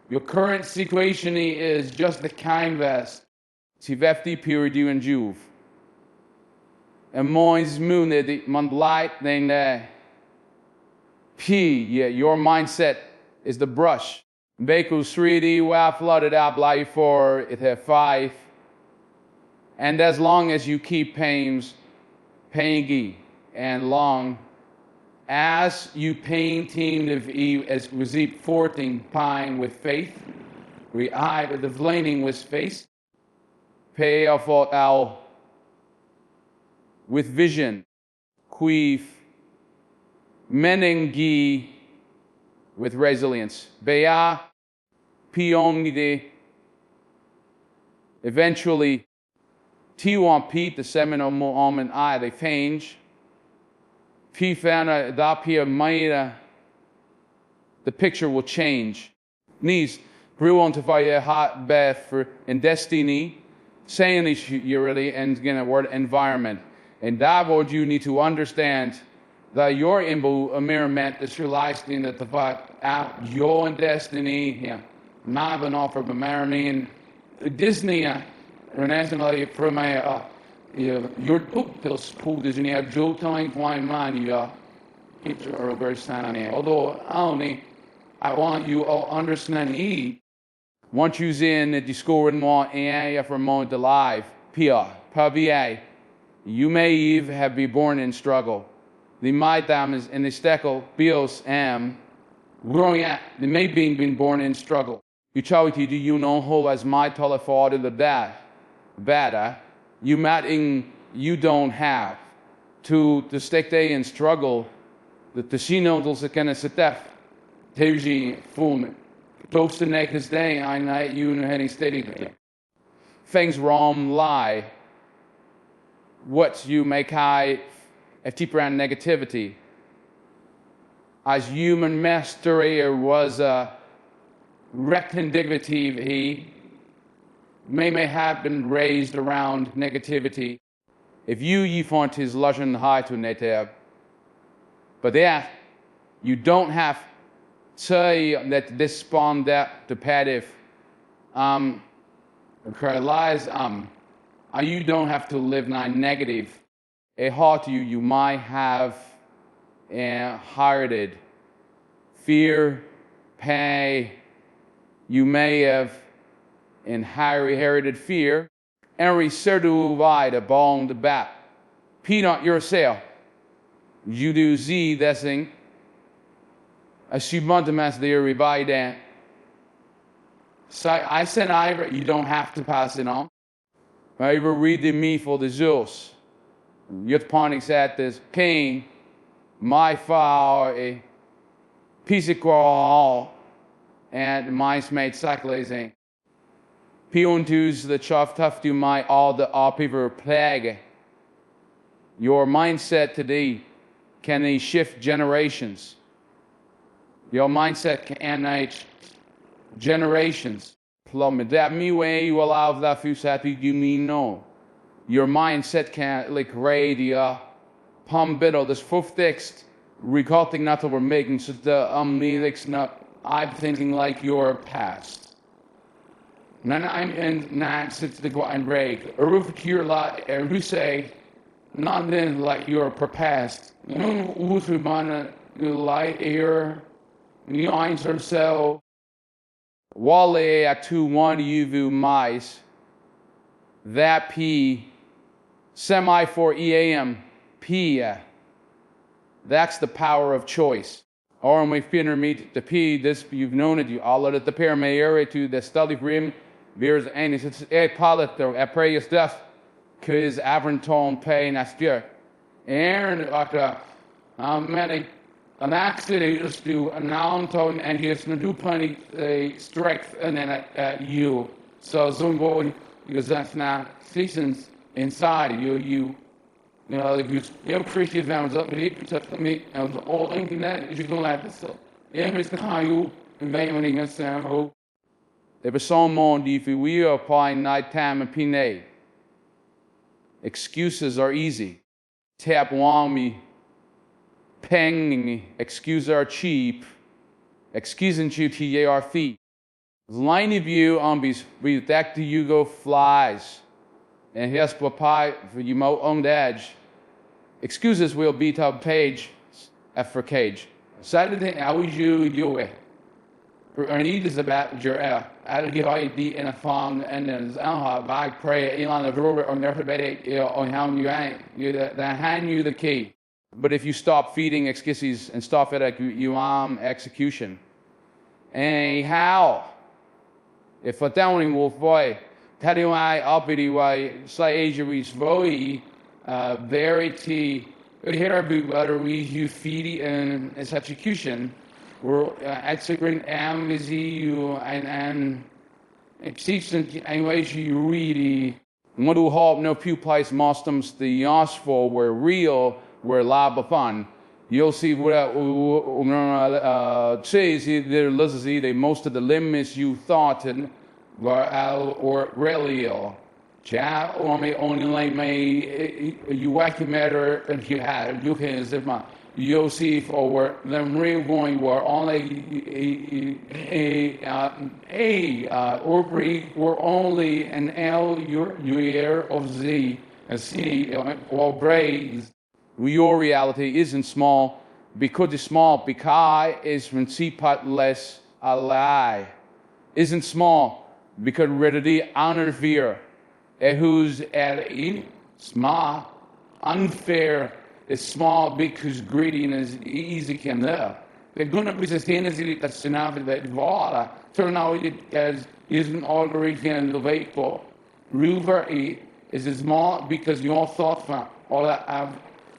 Your current situation is just the canvas. Tivefti Puridu and Juve. And moins moon the month light thing there. P, yeah, your mindset is the brush. Baku 3D, well, flooded out like for it had 5. And as long as you keep paying and long as you painting as was 14 pine with faith, we eye the flaming with face, pay off our with vision, queef, menengi with resilience, bea, pionide, eventually, T1 Pete, the seminal moment I, they change, P fana da pia maida, the picture will change. Knees, brew on to fire hot bath for in destiny, saying is really and again a word environment. En daar wordt you need to understand that your environment is your lifestyle, that the out your destiny, yeah. Marvin offer bemarming Disney, Renaissance from my your book pills pulled is in your Joe time flying man, you it's a very sign. Although only I want you all understand once you's in that you score in more AI for a moment alive, PR, PVA, you may even have been born in struggle. The my dames in the stekel bios growing up, they may be been born in struggle. You charity do you know who as my tolle father the dad, better, you matting you don't have to stick day in struggle that the she knows the kind of setef, Teji Fulman. Close to next day, I night you and any steady there. Things wrong lie. What you make high if deep around negativity. As human mastery was a rectanditivity, he may have been raised around negativity. If you find his legend high to native, but yeah, you don't have say that this spawn that dependent lies you don't have to live negative. A heart you might have inherited fear, pain. You may have inherited fear. Every certified upon the back. Peanut yourself. You do see this thing. As she wanted to the revive. So I said, you don't have to pass it on. I ever read the me for the Zeus. Yet Ponic said this pain, my fire, a piece of crawl, and mice made cycling. Pion twos the chuff tough to my all the people plague. Your mindset today can shift generations. Your mindset can age generations. Plummet that me way you allow that few happy you mean no. Your mindset can like radio pump biddle this full fixed recalling not that we're making so the lyrics not I'm thinking like your past. Then I'm in not sits the go and break. A roof cure lot who say not then like your past. You know who's we wanna light air. You answer so Wale at 2-1 UV mice that P semi for EAM P that's the power of choice. Or my finner meet the P this you've known it you all at the pair may area to the study rim there's any it's a pilot though at pray your stuff cause Avernton pay next year. And after many an accident just do a noun tone and he's going to do plenty strength and then at you. So zoom forward because that's not seasons inside you. You know, if you appreciate that was up to you, touch me, and was all thinking that you're going to have to say. Yeah, Mr. Caillou, invading against Sam Ho. There was some more if we are applying nighttime and pinay. Excuses are easy. Tap on me. Peng, excuse are cheap, excusing cheap to our feet. Line of you umbies, we back to you go flies. And here's what pie for you mo on the edge. Excuses will beat up page for cage. Saturday, I was you way. For need is about your I give ID in a phone and then I pray Elon the Robert on their on how you ain't you that hand you the key. But if you stop feeding excuses and stop it at you execution. Anyhow, if a downing wolf boy, tell you why uppity why say Asia is very verity here be better we you feed and its execution or execute amnesty you and execution anyways you really what do hope no few place mostems the for were real were lab fun. You'll see what says there listen they most of the limits you thought and were or really Ja om only may you matter and you can say man you see for them real going were only or were only an L year of Z and C or brains. Your reality isn't small because it's small because it's principaless a lie. Isn't small because reality honor fear. Who's at small, unfair is small because greediness is easy can there. They're going to be sustainable that scenario that vara. Turn out it as isn't already can the for. River is small because you all thought from all that I've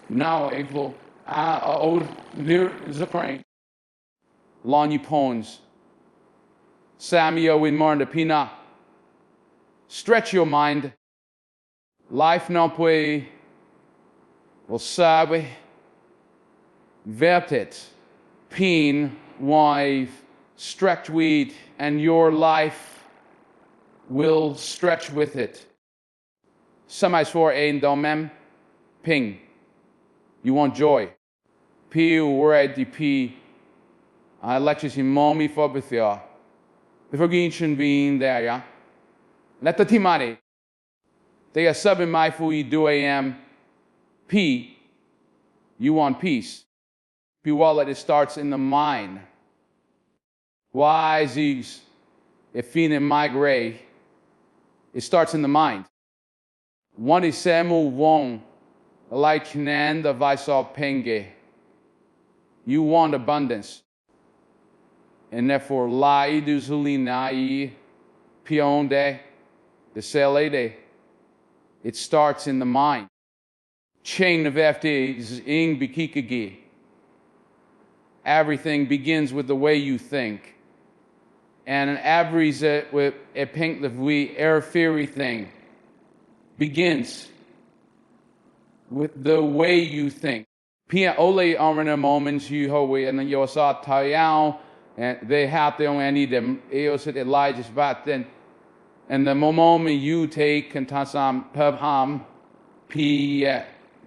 now able old near the crane. Lonnie Pones. Samuel in Marna Pina. Stretch your mind. Life não pode, você sabe, vertet, pain, wife, stretch with, and your life will stretch with it. Somebody for ein domem, ping. You want joy. Piu word di pi. I lectures in mommy for bethia. The forgation being there, yeah. Let the timari. They are subbing my food do am. P. You want peace. P wallet it starts in the mind. Why these? If in my gray. It starts in the mind. One is Samu Wong. Like Chinanda Vaisal Penge. You want abundance. And therefore, lai du zulinai pionde the selede. It starts in the mind. Chain of FD is ing bikikagi. Everything begins with the way you think. And an average with a pink the we air theory thing begins with the way you think. Pia ole arena moments you ho and you saw tayao and they have their own need them eos it Elijah's back then. And the moment you take kantasam pubham p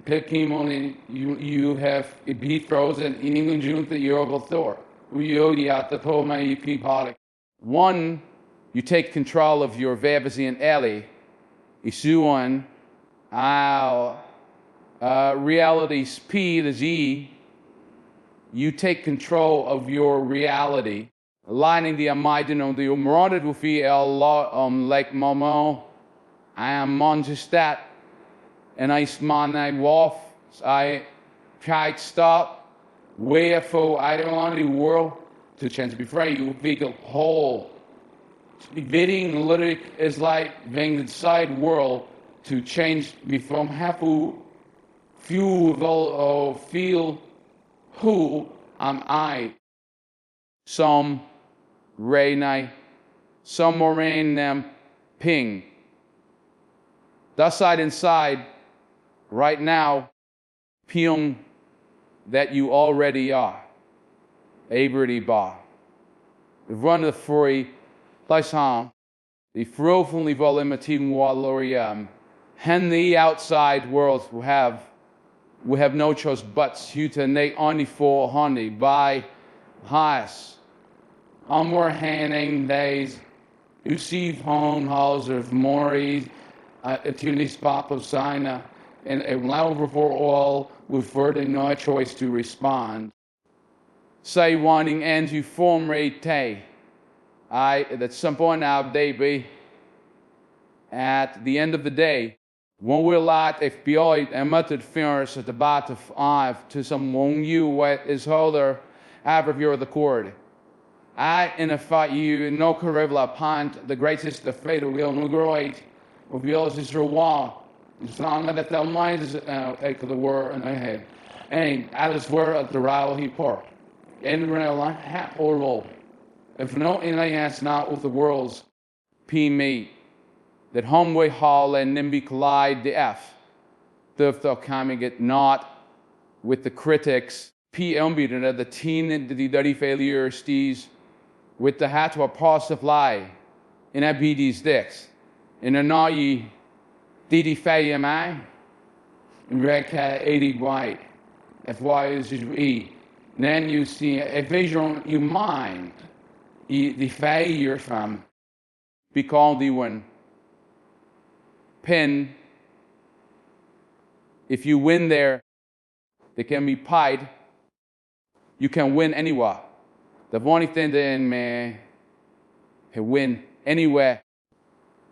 picking only you have it be frozen in England June the year of Thor. We odi out the poma EP product. One, you take control of your Vabazian alley. Isuan our realities P the Z. You take control of your reality. Aligning the Amidino, the Umroded will be like Momo. I am Mongestat, and I sman I wolf. I tried stop. Wherefore I don't want the world to change before you big whole. Bidding literally is like being inside world to change me from happy feel who am I. Some Rainai, some more rain them ping. Thus side inside, right now, piung that you already are. Abrity ba. The run of the free, Lysham, the frovenly volumating walorium, and the outside world will have no choice but to ne only for honey by highest. More handing days, you see home halls of Maury, to spot of Sina, and a loud before all with further no choice to respond. Say wanting and you form rate tay. That some point out day be at the end of the day, when we're like if beyond and muttered fingers at the bat of Ive to some wong you what is holder, ever you're the cord. I in a fight you no correvla pint the greatest the fatal will no great of yours is your wall. It's not that the mind is the word in my head. And I just were at the rival he part. And real hat or roll. If no in I ask not with the world's P me that homeway hall and nimby collide the F. The coming it not with the critics P umbeaten the teen and the dirty failure stees. With the hat to a positive lie in a BD's dicks. In a naughty Didi Fayamai, Reka 80 White, FY is E. Then you see a vision, you mind, the failure from. Because the one pin, if you win there, they can be pied. You can win anywhere. The only thing that may win anywhere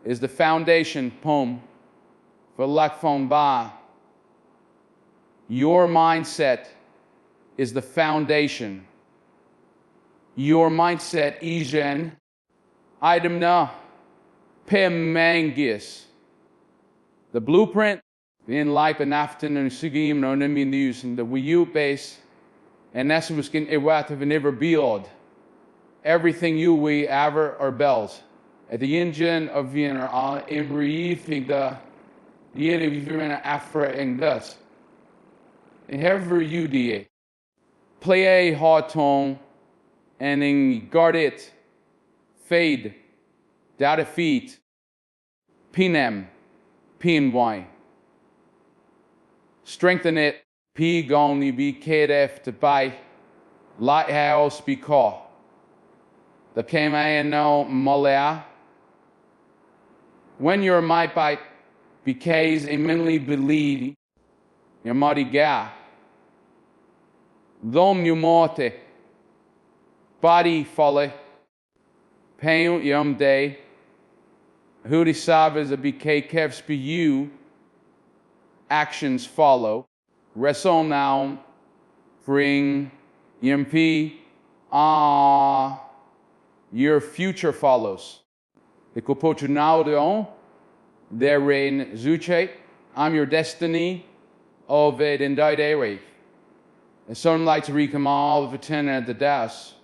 is the foundation poem for Lak Phong Ba. Your mindset is the foundation. Your mindset is item na Pemangis. The blueprint in life and after and sigim no nimi news in the Wii base and that's was skin ewath never build everything you we ever or bells at the engine of Vienna all everything the year of Vienna Afra and thus however you do play a hard tone and then guard it fade data feet pinem PNY. Strengthen it, P goni be KDF to buy, lighthouse be call. The KMANO Malaya. When your my bite becays a mentally believe, your muddy ga. Dom you morte, body folly, pain yum day. Who decides a BK kevs be you, actions follow. Raison now, bring EMP, your future follows. Ik op je nou de therein zuche, I'm your destiny of it in die day wave. And some like to recom all of ten at the das.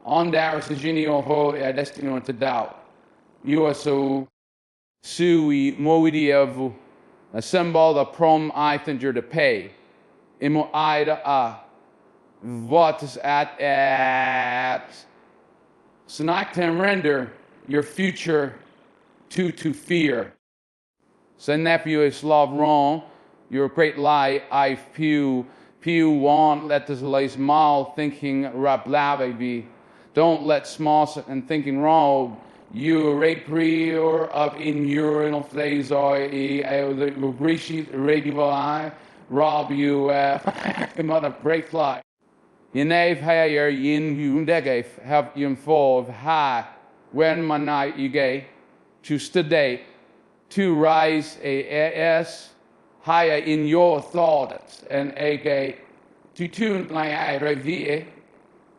On there is the genio ho destiny to doubt. You are so sui moidi of assemble the prom I think you're to pay. Imo ida what is at so not can render your future to fear. So nephew is love wrong, your great lie I pew want let this lay small thinking rablavi. Don't let small and thinking wrong. You rape or up in urinal phase or the radio eye rob you mother break fly. You nave higher in you negave have you involved high when my night you gay choose today to rise as higher in your thoughts and a to tune like I review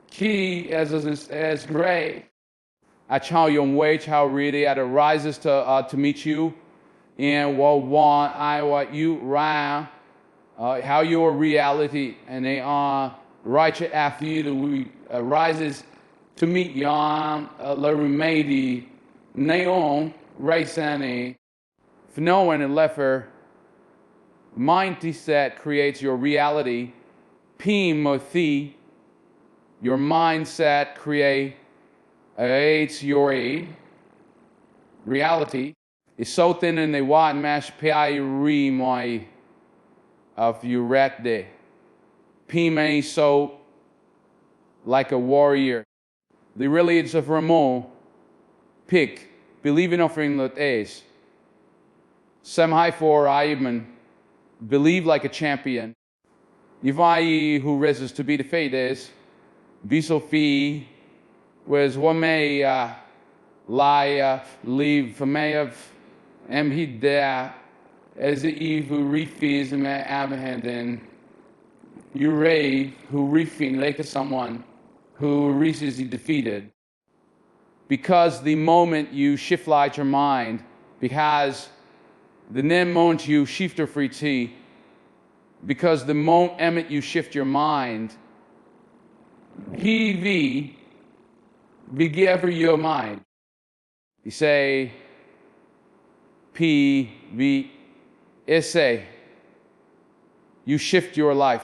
key as gray. I chow young way, chow really at rises to meet you, and what want I what you round, how your reality and they are righteous after you to rises to meet yon la remedy neon race any for no one and lefer mindset creates your reality, P-mothi, your mindset creates your reality. Is so thin in the wide mash pi re my of you rat de. P may so like a warrior. The really it's of Ramon pick believing offering that is. Some high for Ivan believe like a champion. Yvai who rises to be the fate is be so fee was one may lie leave for may of he there as the eve who refees and may abhand you rave who refeed like someone who reaches the defeated. Because the moment you shift light your mind, because the moment you shift your free tea, because the moment you shift your mind, PV begever your mind. You say PV essay. You shift your life.